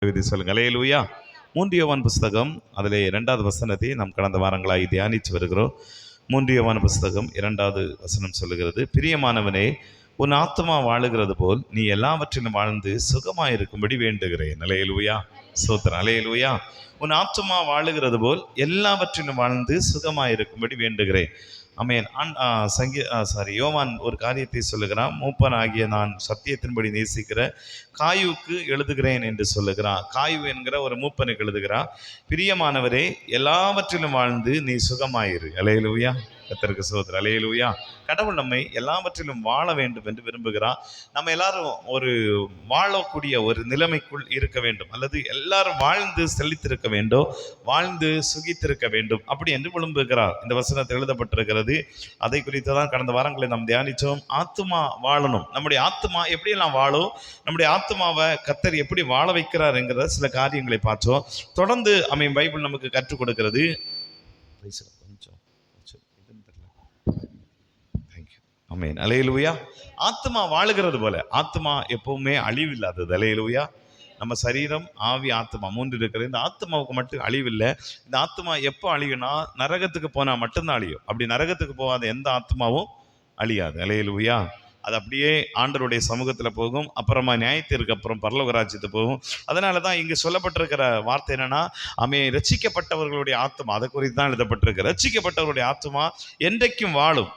சொல்லுங்க அல்லேலூயா. 3 யோவான் புஸ்தகம் அதிலே 2வது வசனத்தை நாம் கடந்த வாரங்களாய் தியானித்து வருகிறோம். 3 யோவான் புஸ்தகம் 2வது வசனம் சொல்லுகிறது, பிரியமானவனே, உன் ஆத்துமா வாழுகிறது போல் நீ எல்லாவற்றிலும் வாழ்ந்து சுகமாயிருக்கும்படி வேண்டுகிறேன். அல்லேலூயா. ஸ்தோத்திரம். அல்லேலூயா. உன் ஆத்துமா வாழுகிறது போல் எல்லாவற்றிலும் வாழ்ந்து சுகமாயிருக்கும்படி வேண்டுகிறேன். ஆமென். யோவான் ஒரு காரியத்தை சொல்லுகிறான். மூப்பன் ஆகிய நான் சத்தியத்தின்படி நேசிக்கிற காயுவுக்கு எழுதுகிறேன் என்று சொல்லுகிறான். காயு என்கிற ஒரு மூப்பனுக்கு எழுதுகிறான், பிரியமானவரே, எல்லாவற்றிலும் வாழ்ந்து நீ சுகமாயிரு. அல்லேலூயா. கர்த்தருக்கு ஸ்தோத்திரம். அல்லேலூயா. கடவுள் நம்மை எல்லாவற்றிலும் வாழ வேண்டும் என்று விரும்புகிறார். நம்ம எல்லாரும் ஒரு வாழக்கூடிய ஒரு நிலைமைக்குள் இருக்க வேண்டும், அல்லது எல்லாரும் வாழ்ந்து செழித்திருக்க வேண்டும், வாழ்ந்து சுகித்திருக்க வேண்டும், அப்படி என்று விரும்புகிறார். இந்த வசனத்தில் எழுதப்பட்டிருக்கிறது. அதை குறித்து தான் கடந்த வாரங்களை நாம் தியானித்தோம். ஆத்துமா வாழணும். நம்முடைய ஆத்துமா எப்படியெல்லாம் வாழும், நம்முடைய ஆத்துமாவை கர்த்தர் எப்படி வாழ வைக்கிறார் என்கிற சில காரியங்களை பார்த்தோம். தொடர்ந்து பைபிள் நமக்கு கற்றுக் கொடுக்கிறது. ஆமென். அல்லேலூயா. ஆத்மா வாழுகிறது போல ஆத்மா எப்பவுமே அழிவில்லாதது. அல்லேலூயா. நம்ம சரீரம், ஆவி, ஆத்மா 3 இருக்கிறது. இந்த ஆத்மாவுக்கு மட்டும் அழிவில்லை. இந்த ஆத்மா எப்போ அழியும்னா நரகத்துக்கு போனால் மட்டும்தான் அழியும். அப்படி நரகத்துக்கு போகாத எந்த ஆத்மாவும் அழியாது. அல்லேலூயா. அது அப்படியே ஆண்டவருடைய சமூகத்தில் போகும், அப்புறமா நியாயத்திற்கு அப்புறம் பரலோக ராஜ்யத்துக்கு போகும். அதனால தான் இங்கே சொல்லப்பட்டிருக்கிற வார்த்தை என்னன்னா, ரட்சிக்கப்பட்டவர்களுடைய ஆத்மா, அதை குறித்து தான் எழுதப்பட்டிருக்கு. ரட்சிக்கப்பட்டவருடைய ஆத்மா என்றைக்கும் வாழும்.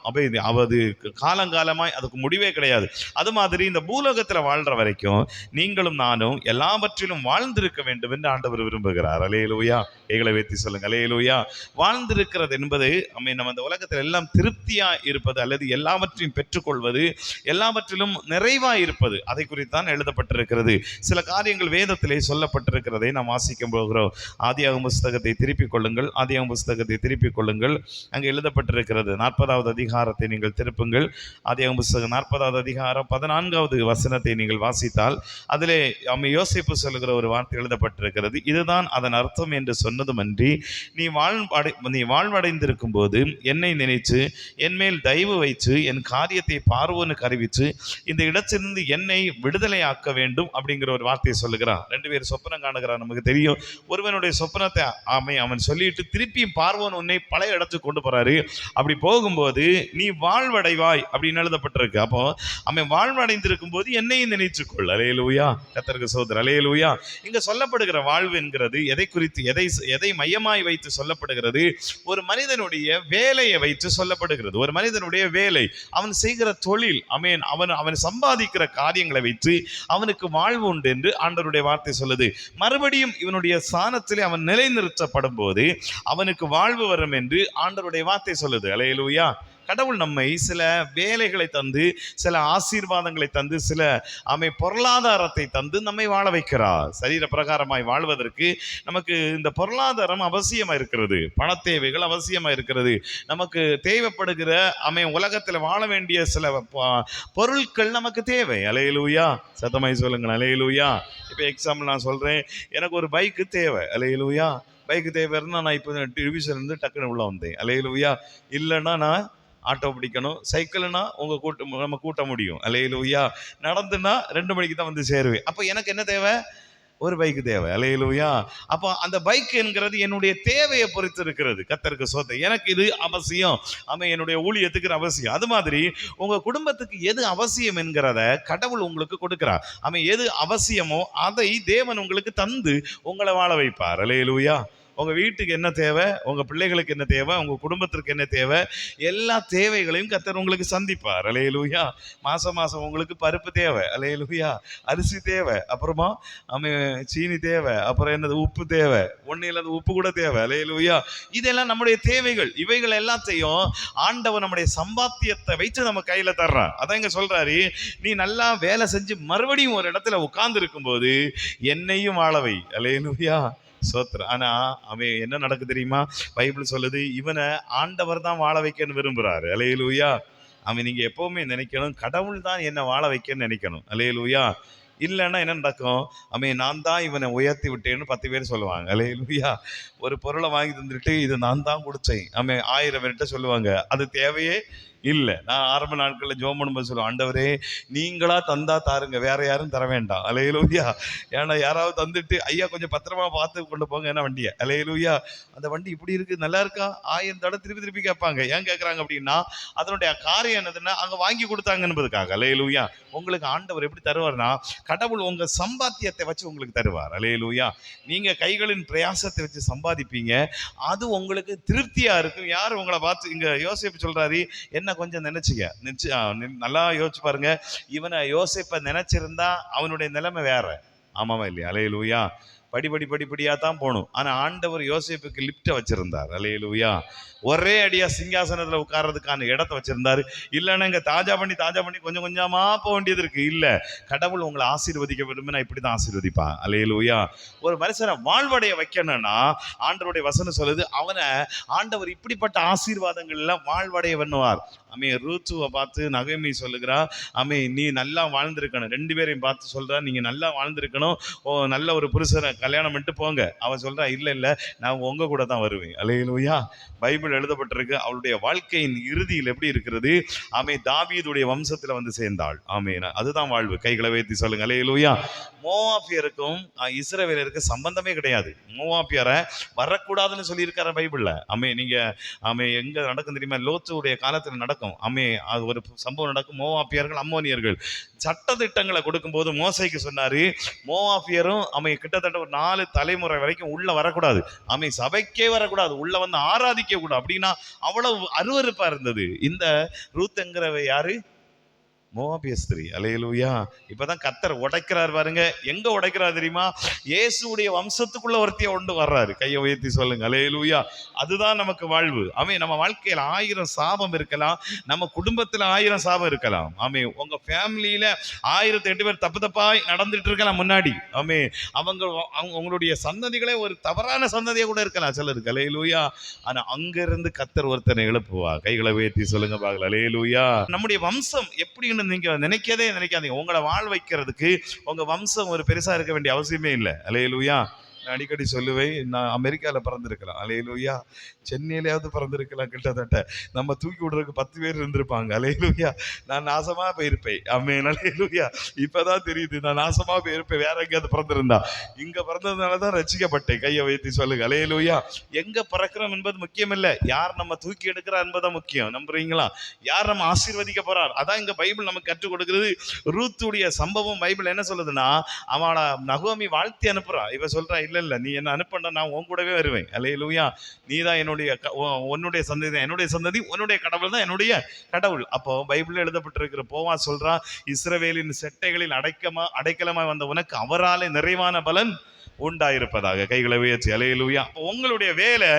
அது காலங்காலமாய் அதுக்கு முடிவே கிடையாது. அது மாதிரி இந்த பூலோகத்தில் வாழ்ற வரைக்கும் நீங்களும் நானும் எல்லாவற்றிலும் வாழ்ந்திருக்க வேண்டும் என்று ஆண்டவர் விரும்புகிறார். அல்லேலூயா. எங்களை வைத்து சொல்லுங்க. அல்லேலூயா. வாழ்ந்திருக்கிறது என்பது நம்ம இந்த உலகத்தில் எல்லாம் திருப்தியா இருப்பது, அல்லது எல்லாவற்றையும் பெற்றுக்கொள்வது, எல்லாவற்றிலும் நிறைவாய் இருப்பது, அதை குறித்தான் எழுதப்பட்டிருக்கிறது. சில காரியங்கள் வேதத்திலே சொல்லப்பட்டிருக்கிறதை நாம் வாசிக்கும் போகிறோம். ஆதியாகம புஸ்தகத்தை திருப்பிக் கொள்ளுங்கள். ஆதியாகம புஸ்தகத்தை திருப்பிக் கொள்ளுங்கள். அங்கே எழுதப்பட்டிருக்கிறது. 40வது அதிகாரத்தை நீங்கள் திருப்புங்கள். ஆதியாகம புஸ்தகம் 40வது அதிகாரம் 14வது வசனத்தை நீங்கள் வாசித்தால் அதிலே யோசேப்பு சொல்லுகிற ஒரு வார்த்தை எழுதப்பட்டிருக்கிறது. இதுதான் அதன் அர்த்தம் என்று சொன்னதுமன்றி, நீ வாழ்வடைந்திருக்கும் போது என்னை நினைச்சு என் மேல் தயவு வைத்து என் காரியத்தை பார்வோனுக்கு அறிவித்து இந்த இடத்திலிருந்து என்னை விடுதலை ஆக்க வேண்டும் அப்படிங்கிற ஒரு வார்த்தையை சொல்லுகிறான். 2 பேர் சொப்பனம் காணுகிறான். நமக்கு தெரியும், ஒருவனுடைய சொப்பனத்தை அவன் சொல்லிட்டு திருப்பியும் பார்வோன் உன்னை பழைய இடத்துக்கு கொண்டு போறாரு. அப்படி போகும்போது நீ வாழ்வடைவாய் அப்படின்னு எழுதப்பட்டிருக்கு. அப்போ அவன் வாழ்வடைந்திருக்கும் போது என்னையும் நினைச்சுக்கொள். அல்லேலூயா. கர்த்தருக்கு ஸ்தோத்திரம். அல்லேலூயா. இங்க சொல்லப்படுகிற வாழ்வு என்கிறது எதை குறித்து, எதை மையமாய் வைத்து சொல்லப்படுகிறது? ஒரு மனிதனுடைய வேலையை வைத்து சொல்லப்படுகிறது. ஒரு மனிதனுடைய வேலை, அவன் செய்கிற தொழில், அவன் சம்பாதிக்கிற காரியங்களை வைத்து அவனுக்கு வாழ்வு உண்டு என்று ஆண்டவருடைய வார்த்தை சொல்லுது. மறுபடியும் இவனுடைய ஸ்தானத்திலே அவன் நிலைநிறுத்தப்படும் போது அவனுக்கு வாழ்வு வரும் என்று ஆண்டவருடைய வார்த்தை சொல்லுது. அல்லேலூயா. கடவுள் நம்மை சில வேலைகளை தந்து, சில ஆசீர்வாதங்களை தந்து, சில பொருளாதாரத்தை தந்து நம்மை வாழ வைக்கிறார். சரீர பிரகாரமாய் வாழ்வதற்கு நமக்கு இந்த பொருளாதாரம் அவசியமா இருக்கிறது. பண தேவைகள் அவசியமா இருக்கிறது. நமக்கு தேவைப்படுகிற உலகத்தில் வாழ வேண்டிய சில பொருட்கள் நமக்கு தேவை. அல்லேலூயா. சத்தமாய் சொல்லுங்க. அல்லேலூயா. இப்போ எக்ஸாம்பிள் நான் சொல்றேன், எனக்கு ஒரு பைக்கு தேவை. அல்லேலூயா. பைக்கு தேவை இருந்தால் நான் இப்போ டிவிஷன் இருந்து டக்குன்னு உள்ள வந்தேன். அல்லேலூயா. இல்லைன்னா நான் ஆட்டோ பிடிக்கணும். சைக்கிள்னா நம்ம கூட்ட முடியும். அல்லேலூயா. நடந்துன்னா 2 மணிக்கு தான் வந்து சேருவேன். அப்போ எனக்கு என்ன தேவை? ஒரு பைக்கு தேவை. அல்லேலூயா. அப்போ அந்த பைக் என்கிறது என்னுடைய தேவையை பொறுத்து இருக்கிறது. கர்த்தருக்கு ஸ்தோத்திரம். எனக்கு இது அவசியம், என்னுடைய ஊழியத்துக்கு அவசியம். அது மாதிரி உங்க குடும்பத்துக்கு எது அவசியம் என்கிறத கடவுள் உங்களுக்கு கொடுக்கிறார். எது அவசியமோ அதை தேவன் உங்களுக்கு தந்து உங்களை வாழ வைப்பார். அல்லேலூயா. உங்கள் வீட்டுக்கு என்ன தேவை, உங்கள் பிள்ளைகளுக்கு என்ன தேவை, உங்கள் குடும்பத்திற்கு என்ன தேவை, எல்லா தேவைகளையும் கர்த்தர் உங்களுக்கு சந்திப்பார். அல்லேலூயா. மாதம் உங்களுக்கு பருப்பு தேவை. அல்லேலூயா. அரிசி தேவை. அப்புறமா சீனி தேவை. அப்புறம் என்னது, உப்பு தேவை. ஒன்றும் இல்லாத உப்பு கூட தேவை. அல்லேலூயா. இதெல்லாம் நம்முடைய தேவைகள். இவைகள் எல்லாத்தையும் ஆண்டவர் நம்முடைய சம்பாத்தியத்தை வைத்து நம்ம கையில் தர்றான். அதான் இங்கே சொல்றாரு, நீ நல்லா வேலை செஞ்சு மறுபடியும் ஒரு இடத்துல உட்கார்ந்து இருக்கும்போது என்னையும் வாழவை. அல்லேலூயா. சோத்திரம். ஆனா அவன் என்ன நடக்கு தெரியுமா? பைபிள் சொல்லுது, இவனை ஆண்டவர் தான் வாழ வைக்கன்னு விரும்புறாரு. அல்லேலூயா. நீங்க எப்பவுமே நினைக்கணும், கடவுள் தான் என்ன வாழ வைக்கன்னு நினைக்கணும். அல்லேலூயா. இல்லைன்னா என்ன நடக்கும்? நான் தான் இவனை உயர்த்தி விட்டேன்னு 10 பேர் சொல்லுவாங்க. அல்லேலூயா. ஒரு பொருளை வாங்கி தந்துட்டு இது நான் தான் கொடுத்தேன் 1000 பேர்கிட்ட சொல்லுவாங்க. அது தேவையே இல்லை. நான் ஆரம்ப நாட்களில் ஜெபம் பண்ணும்போது சொல்லுவேன், ஆண்டவரே நீங்களா தந்தா தாருங்க, வேற யாரும் தர வேண்டாம். அல்லேலூயா. ஏன்னா யாராவது தந்துட்டு ஐயா கொஞ்சம் பத்திரமா பார்த்து கொண்டு போங்க என்ன வண்டியை. அல்லேலூயா. அந்த வண்டி இப்படி இருக்கு, நல்லா இருக்கா, 1000 தடவை திருப்பி திருப்பி கேட்பாங்க. ஏன் கேட்குறாங்க அப்படின்னா அதனுடைய காரியம் என்னதுன்னா அங்கே வாங்கி கொடுத்தாங்க என்பதுக்காக. அல்லேலூயா. உங்களுக்கு ஆண்டவர் எப்படி தருவார்னா கடவுள் உங்க சம்பாத்தியத்தை வச்சு உங்களுக்கு தருவார். அல்லேலூயா. நீங்க கைகளின் பிரயாசத்தை வச்சு சம்பாதிப்பீங்க, அது உங்களுக்கு திருப்தியா இருக்கும். யார் உங்களை பார்த்து இங்க யோசேப்பு சொல்றாரு, என்ன கொஞ்சம் நினைச்சுக்க நல்லா யோசிச்சு பாருங்க. இவனை யோசேப்பை நினைச்சிருந்தா அவனுடைய நிலைமை வேற. ஆமாவா இல்லையா? அல்லேலூயா. படிப்படியா தான் போகணும். ஆனா ஆண்டவர் யோசேப்புக்கு லிப்ட வச்சிருந்தார். அல்லேலூயா. ஒரே அடியா சிங்காசனத்துல உட்கார்றதுக்கான இடத்தை வச்சிருந்தாரு. இல்லைன்னா இங்க தாஜா பண்ணி கொஞ்சம் கொஞ்சமா போக வேண்டியது இருக்கு. இல்ல, கடவுள் உங்களை ஆசீர்வதிக்க விரும்பினா இப்படிதான் ஆசீர்வதிப்பான். அல்லேலூயா. ஒரு மனுஷனை வாழ்வடைய வைக்கணும்னா ஆண்டவருடைய வசனம் சொல்லுது, அவனை ஆண்டவர் இப்படிப்பட்ட ஆசீர்வாதங்கள் எல்லாம் வாழ்வடைய பண்ணுவார். ரூத்துவை பார்த்து நகமி சொல்லுகிறா, நீ நல்லா வாழ்ந்திருக்கணும். 2 பேரையும் பார்த்து சொல்றா, நீங்க நல்லா வாழ்ந்திருக்கணும், நல்ல ஒரு புருஷனை கல்யாணம் பண்ணிட்டு போங்க. அவன் சொல்றா, இல்ல நான் உங்க கூட தான் வருவேன். அல்லேலூயா. பைபிள் எழுதப்பட்டிருக்கு, அவளுடைய வாழ்க்கையின் இறுதியில் எப்படி இருக்கிறது, தாவீதுடைய வம்சத்துல வந்து சேர்ந்தாள். அதுதான் வாழ்வு. கைகளை வைத்து சொல்லுங்க அல்லேலூயா. மோவாபியருக்கும் இஸ்ரவேலருக்கும் சம்பந்தமே கிடையாது. மோவாபியரை வரக்கூடாதுன்னு சொல்லி இருக்காரு பைபிள்ல. நீங்க எங்க நடக்கும் தெரியுமா? லோத்துடைய காலத்துல நடக்கும். அது ஒரு சம்பவம் நடக்கும். மோவாபியர்கள் அம்மோனியர்கள் சட்டதிட்டங்களை கொடுக்கும் போது மோசைக்கு சொன்னாரு, மோவாபியரும் கிட்டத்தட்ட ஒரு 4 தலைமுறை வரைக்கும் உள்ள வரக்கூடாது. சபைக்கே வரக்கூடாது, உள்ள வந்து ஆராதிக்க கூடாது. அப்படின்னா அவ்வளவு அருவருப்பா இருந்தது. இந்த ரூத்ங்கிறவ யாரு? மோவாபிய ஸ்திரீ. அல்லேலூயா. இப்பதான் கர்த்தர் உடைக்கிறார் பாருங்க. எங்க உடைக்கிறார் தெரியுமா? இயேசுடைய வம்சத்துக்குள்ள ஒருத்திய கொண்டு வர்றாரு. கையை உயர்த்தி சொல்லுங்க அல்லேலூயா. அதுதான் நமக்கு வாழ்வு. நம்ம வாழ்க்கையில 1000 சாபம் இருக்கலாம், நம்ம குடும்பத்துல 1000 சாபம் இருக்கலாம். உங்க ஃபேமிலியில 1008 பேர் தப்பாய் நடந்துட்டு இருக்கலாம் முன்னாடி. உங்களுடைய சந்ததிகளே ஒரு தவறான சந்ததியை கூட இருக்கலாம் சிலருக்கு. அல்லேலூயா. ஆனா அங்க இருந்து கர்த்தர் ஒருத்தனை எழுப்புவா. கைகளை உயர்த்தி சொல்லுங்க பாக்கல. அல்லேலூயா. நம்முடைய வம்சம் எப்படின்னு நீங்க நினைக்காதீங்க. உங்களை வாழ் வைக்கிறதுக்கு உங்க வம்சம் ஒரு பெருசா இருக்க வேண்டிய அவசியமே இல்லை. அல்லேலூயா. நான் அடிக்கடி சொல்லுவேன், நான் அமெரிக்காவில் பிறந்திருக்கலாம், அல்லேலூயா, சென்னையிலேயாவது பிறந்திருக்கலாம், கிட்டத்தட்ட நம்ம தூக்கி விடுறதுக்கு 10 பேர் இருந்திருப்பாங்க. அல்லேலூயா. நான் நாசமா போயிருப்பேன். அல்லேலூயா. இப்பதான் தெரியுது நான் நாசமா போயிருப்பேன் வேற எங்கேயாவது பிறந்திருந்தா. இங்க பிறந்ததுனாலதான் ரட்சிக்கப்பட்டேன். கையை வைத்து சொல்லுங்க அல்லேலூயா. எங்க பிறக்கிறோம் என்பது முக்கியம் இல்லை, யார் நம்ம தூக்கி எடுக்கிறார் என்பதான் முக்கியம். நம்புறீங்களா? யார் நம்ம ஆசீர்வதிக்க போறார், அதான் இங்க பைபிள் நமக்கு கற்றுக் கொடுக்கிறது. ரூத்துடைய சம்பவம் பைபிள் என்ன சொல்லுதுன்னா, அவளை நகோமி வாழ்த்தி அனுப்புறா. இவ சொல்றா, இல்ல நீ என்ன அனுப்ப, நான் உன் கூடவே வருவேன். அல்லேலூயா. நீ தான் உன்னுடைய சந்ததி தான் என்னுடைய சந்ததி, உன்னுடைய கடவுள் தான் என்னுடைய கடவுள். அப்போ பைபிள் எழுதப்பட்டிருக்கிற போவா சொல்றா, இஸ்ரவேலின் செட்டைகளில் அடைக்கலமாய் வந்த உனக்கு அவராலே நிறைவான பலன் உண்டாயிருப்பதாக. கைகளை உயர்ச்சி. அல்லேலூயா. உங்களுடைய வேலை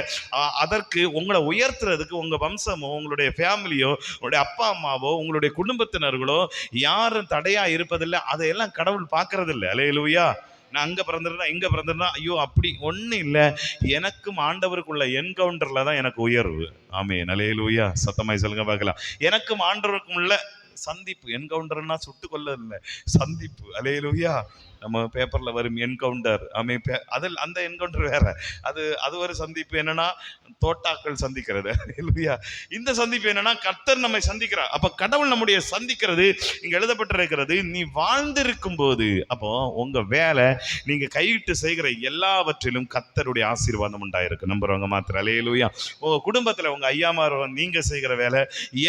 அதற்கு உங்களை உயர்த்துறதுக்கு உங்க வம்சமோ, உங்களுடைய ஃபேமிலியோ, உங்களுடைய அப்பா அம்மாவோ, உங்களுடைய குடும்பத்தினர்களோ யாரும் தடையா இருப்பதில்லை. அதையெல்லாம் கடவுள் பார்க்கறது இல்லை. அல்லேலூயா. நான் அங்க பிறந்திருந்தா ஐயோ அப்படி ஒன்றும் இல்லை. எனக்கும் ஆண்டவருக்குள்ள என்கவுண்டர்ல தான் எனக்கு உயர்வு. அல்லேலூயா. சத்தமாய் சொல்லுங்க பார்க்கலாம். எனக்கும் ஆண்டவருக்கும் உள்ள சந்திப்பு. என்கவுண்டர்னா சுட்டு கொள்ள இல்லை, சந்திப்பு. அல்லேலூயா. நம்ம பேப்பர்ல வரும் என்கவுண்டர். அதில் அந்த என்கவுண்டர் வேற. அது ஒரு சந்திப்பு. என்னன்னா தோட்டாக்கள் சந்திக்கிறது. அல்லேலூயா. இந்த சந்திப்பு என்னன்னா கர்த்தர் நம்மை சந்திக்கிறார். அப்ப கடவுள் நம்முடைய சந்திக்கிறது இங்க எழுதப்பட்டிருக்கிறது. நீ வாழ்ந்திருக்கும் போது, அப்போ உங்க வேலை, நீங்க கையிட்டு செய்கிற எல்லாவற்றிலும் கர்த்தருடைய ஆசீர்வாதம் உண்டாயிருக்கு. நம்புறவங்க மாத்திரம். அல்லேலூயா. உங்க குடும்பத்துல உங்க ஐயாமார் நீங்க செய்கிற வேலை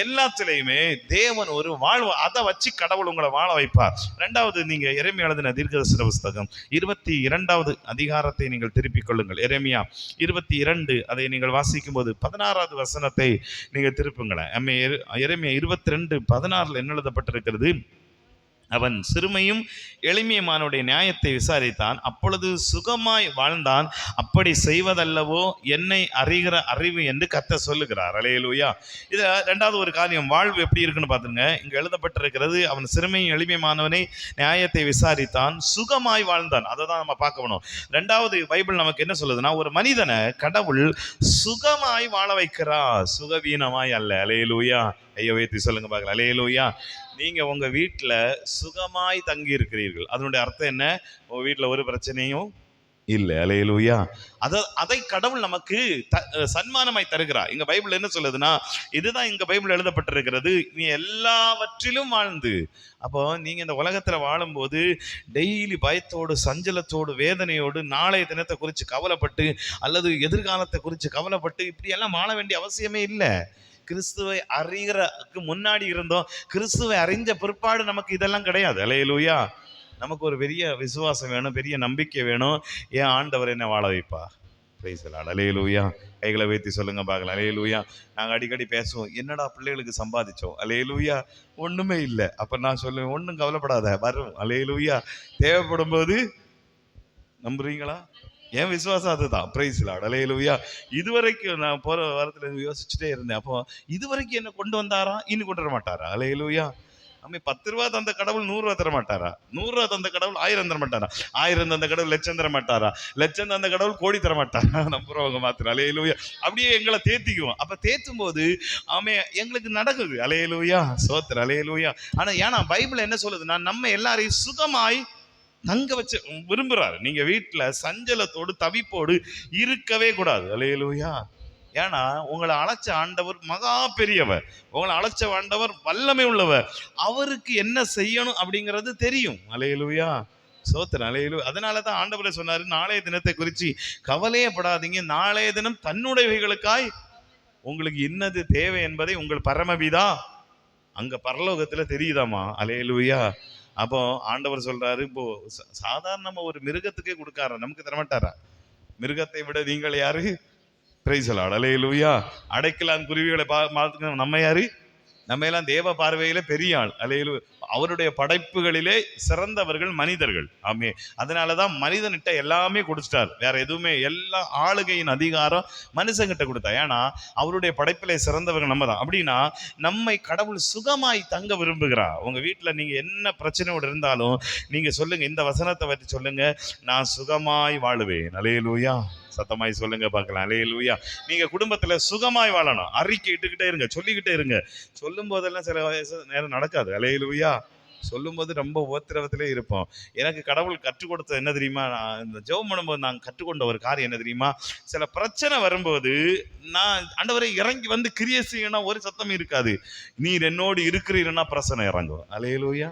எல்லாத்திலையுமே தேவன் ஒரு வாழ்வு, அதை வச்சு கடவுள் உங்களை வாழ வைப்பார். 2வது, நீங்க எரேமியா எழுதின தீர்க்கதரிசன புஸ்தகம் 22வது அதிகாரத்தை நீங்கள் திருப்பிக் கொள்ளுங்கள். எரேமியா 22 அதை நீங்கள் வாசிக்கும் போது 16வது வசனத்தை நீங்க திருப்புங்களேன். எரேமியா 22:16 என்ன எழுதப்பட்டிருக்கிறது? அவன் சிறுமையும் எளிமையுமானுடைய நியாயத்தை விசாரித்தான், அப்பொழுது சுகமாய் வாழ்ந்தான். அப்படி செய்வதல்லவோ என்னை அறிகிற அறிவு என்று கர்த்தர் சொல்லுகிறார். அல்லேலூயா. இது 2வது ஒரு காரியம். வாழ்வு எப்படி இருக்குன்னு பார்த்துங்க. இங்க எழுதப்பட்டிருக்கிறது, அவன் சிறுமையும் எளிமையுமானவனை நியாயத்தை விசாரித்தான், சுகமாய் வாழ்ந்தான். அதை தான் நம்ம பார்க்கணும். 2வது பைபிள் நமக்கு என்ன சொல்லுதுன்னா, ஒரு மனிதனை கடவுள் சுகமாய் வாழ வைக்கிறார், சுகவீனமாய் அல்ல. அல்லேலூயா. ஐயோ வைத்து சொல்லுங்க பார்க்கலாம். அல்லேலூயா. நீங்க உங்க வீட்டுல சுகமாய் தங்கி இருக்கிறீர்கள். அதனுடைய அர்த்தம் என்ன? உங்க வீட்டுல ஒரு பிரச்சனையும் இல்லை. அல்லேலூயா. அதை கடவுள் நமக்கு சன்மானமாய் தருகிறார். இங்க பைபிள் என்ன சொல்லுதுன்னா, இதுதான் இங்க பைபிள் எழுதப்பட்டிருக்கிறது. நீ எல்லாவற்றிலும் வாழ்ந்து, அப்போ நீங்க இந்த உலகத்துல வாழும்போது டெய்லி பயத்தோடு, சஞ்சலத்தோடு, வேதனையோடு, நாளைய தினத்தை குறித்து கவலைப்பட்டு அல்லது எதிர்காலத்தை குறித்து கவலைப்பட்டு இப்படி எல்லாம் வாழ வேண்டிய அவசியமே இல்லை. கிறிஸ்துவை அறிகிறதுக்கு முன்னாடி இருந்தோம், கிறிஸ்துவை அறிஞ்ச பிற்பாடு நமக்கு இதெல்லாம் கிடையாது. அல்லேலூயா. நமக்கு ஒரு பெரிய விசுவாசம் வேணும், பெரிய நம்பிக்கை வேணும். ஏன் ஆண்டவர் என்ன வாழ வைப்பா. Praise the lord. அல்லேலூயா. கைகளை வைத்து சொல்லுங்க பார்க்கலாம். அல்லேலூயா. நாங்கள் அடிக்கடி பேசுவோம், என்னடா பிள்ளைகளுக்கு சம்பாதிச்சோம். அல்லேலூயா. ஒன்றுமே இல்லை. அப்போ நான் சொல்லுவேன், ஒன்றும் கவலைப்படாத, வரும். அல்லேலூயா. தேவைப்படும் போது நம்புறீங்களா? என் விசுவாசம் அதுதான். Praise the lord. அல்லேலூயா. இதுவரைக்கும் நான் போகிற வாரத்தில் யோசிச்சுட்டே இருந்தேன், அப்போ இதுவரைக்கும் என்ன கொண்டு வந்தாரா, இன்னும் கொண்டு வர மாட்டாரா? அல்லேலூயா. நம்ம 10 ரூபா தந்த கடவுள் 100 ரூபா தர மாட்டாரா? 100 ரூபா தந்த கடவுள் 1000 தர மாட்டாரா? 1000 தந்த கடவுள் லட்சம் தர மாட்டாரா? லட்சம் தந்த கடவுள் கோடி தர மாட்டாரா? நம்புறவங்க மாத்திரம். அல்லேலூயா. அப்படியே எங்களை தேத்திக்குவோம். அப்ப தேத்தும் போது எங்களுக்கு நடக்குது. அல்லேலூயா. சோத்திரம். அல்லேலூயா. ஆனா ஏன்னா பைபிள் என்ன சொல்லுதுன்னா, நம்ம எல்லாரையும் சுகமாய் தங்க வச்சு விரும்புறாரு. நீங்க வீட்டுல சஞ்சலத்தோடு தவிப்போடு இருக்கவே கூடாது. அல்லேலூயா. ஏன்னா உங்களை அழைச்ச ஆண்டவர் மகா பெரியவர், உங்களை அழைச்ச ஆண்டவர் வல்லமை உள்ளவர், அவருக்கு என்ன செய்யணும் அப்படிங்கிறது தெரியும். அல்லேலூயா. சோத்திரம். அல்லேலூயா. அதனாலதான் ஆண்டவரே சொன்னாரு, நாளைய தினத்தை குறித்து கவலையே படாதீங்க, நாளைய தினம் தன்னுடையவைகளுக்காய் உங்களுக்கு இன்னது தேவை என்பதை உங்கள் பரமபிதா அங்க பரலோகத்துல தெரியுதாமா. அல்லேலூயா. அப்போ ஆண்டவர் சொல்றாரு, இப்போ சாதாரணமா ஒரு மிருகத்துக்கே கொடுக்காரா, நமக்கு தரமாட்டாரா? மிருகத்தை விட நீங்கள் யாரு? Price the lord. அல்லேலூயா. அடைக்கலான் குருவிகளை பார்த்து நம்ம யாரு? நம்ம எல்லாம் தேவ பார்வையில பெரிய ஆள். அல்லேலூயா. அவருடைய படைப்புகளிலே சிறந்தவர்கள் மனிதர்கள். ஆமே. அதனாலதான் மனிதன்கிட்ட எல்லாமே கொடுத்துட்டார். வேற எதுவுமே, எல்லா ஆளுகையின் அதிகாரம் மனுஷங்கிட்ட கொடுத்தா. ஏன்னா அவருடைய படைப்பிலே சிறந்தவர்கள் நம்ம தான். அப்படின்னா நம்மை கடவுள் சுகமாய் தங்க விரும்புகிறார். உங்க வீட்டுல நீங்க என்ன பிரச்சனையோடு இருந்தாலும் நீங்க சொல்லுங்க, இந்த வசனத்தை பற்றி சொல்லுங்க, நான் சுகமாய் வாழுவேன். அல்லேலூயா. சத்தமாய் சொல்லுங்க பார்க்கலாம். அல்லேலூயா. நீங்க குடும்பத்துல சுகமாய் வாழணும். அறிக்கை இட்டுக்கிட்டே இருங்க, சொல்லிக்கிட்டே இருங்க. சொல்லும் போதெல்லாம் சில நேரம் நடக்காது. அல்லேலூயா. சொல்லும் போது ரொம்ப உபத்திரவத்திலே இருப்போம். எனக்கு கடவுள் கற்றுக் கொடுத்தது என்ன தெரியுமா? நான் இந்த ஜெபம் பண்ணும்போது நான் கற்றுக்கொண்ட ஒரு காரியம் என்ன தெரியுமா? சில பிரச்சனை வரும்போது நான் ஆண்டவரை இறங்கி வந்து கிரியை செய்யணும், ஒரு சத்தம் இருக்காது. நீர் என்னோடு இருக்கிறீர்னா பிரச்சனை இறங்கும். அல்லேலூயா.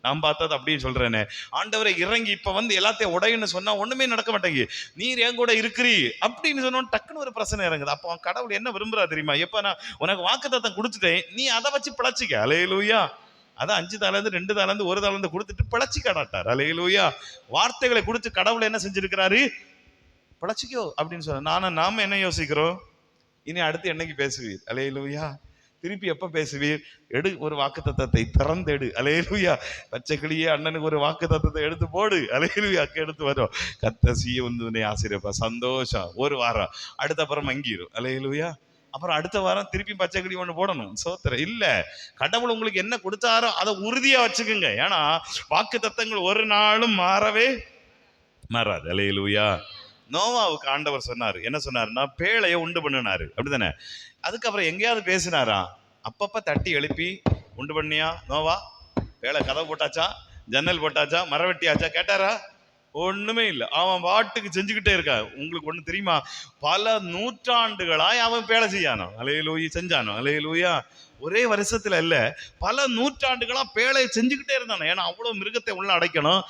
நான் பார்த்தது அப்படியே சொல்றேனே, ஆண்டவரை இறங்கி இப்ப வந்து எல்லாத்தையும் உடையன்னு சொன்னா ஒண்ணுமே நடக்க மாட்டேங்க. நீர் என் கூட இருக்கிறீ அப்படின்னு சொன்னோன்னு டக்குன்னு ஒரு பிரச்சனை இறங்குது. அப்போ கடவுள் என்ன விரும்புறா தெரியுமா? எப்ப நான் உனக்கு வாக்குத்தத்தம் கொடுத்துட்டேன், நீ அதை வச்சு பிழைச்சிக்க. அல்லேலூயா. அதான் 5 தாளந்து 2 தாளந்து 1 தாளந்து கொடுத்துட்டு பிழைச்சி காட்டார். அல்லேலூயா. வார்த்தைகளை கொடுத்து கடவுள் என்ன செஞ்சிருக்கிறாரு? பிழைச்சிக்கோ அப்படின்னு சொன்ன. நாம என்ன யோசிக்கிறோம்? இனி அடுத்து என்னைக்கு பேசுவீர்? அல்லேலூயா. திருப்பி எப்ப பேசுவீர்? எடு ஒரு வாக்குத்தத்தத்தை திறந்து எடு. அல்லேலூயா. பச்சை கிளியே அண்ணனுக்கு ஒரு வாக்குத்தத்தத்தை எடுத்து போடு. அல்லேலூயா. எடுத்து வரும். கத்தசிய வந்து ஆசிரியப்பா சந்தோஷம். ஒரு வாரம் அடுத்த அப்புறம் மங்கிரும். அல்லேலூயா. அப்புறம் அடுத்த வாரம் திருப்பி பச்சை கிளி ஒண்ணு போடணும். சோத்திரம். இல்ல, கடவுள் உங்களுக்கு என்ன கொடுத்தாரோ அதை உறுதியா வச்சுக்குங்க. ஏன்னா வாக்கு தத்தங்கள் ஒரு நாளும் மாறவே மாறாது. அல்லேலூயா. நோவாவுக்கு ஆண்டவர் சொன்னாரு, என்ன சொன்னாருன்னா, பேழைய உண்டு பண்ணினாரு. அப்படித்தானே? அதுக்கப்புறம் எங்கேயாவது பேசினாரா? அப்பப்ப தட்டி எழுப்பி, உண்டு பண்ணியா நோவா? பேழை கதவு போட்டாச்சா? ஜன்னல் போட்டாச்சா? மரம் வெட்டியாச்சா? கேட்டாரா? ஒண்ணுமே இல்லை. அவன் பாட்டுக்கு செஞ்சுக்கிட்டே இருக்கா. உங்களுக்கு ஒண்ணு தெரியுமா? பல நூற்றாண்டுகளாய் அவன் பேழை செய்யானோ. அல்லேலூயா. செஞ்சானோ. அல்லேலூயா. ஒரே வருஷத்துல இல்ல, பல நூற்றாண்டுகளா பேழையை செஞ்சுக்கிட்டே இருந்தானோ. ஏன்னா அவ்வளவு மிருகத்தை உள்ள அடைக்கணும்.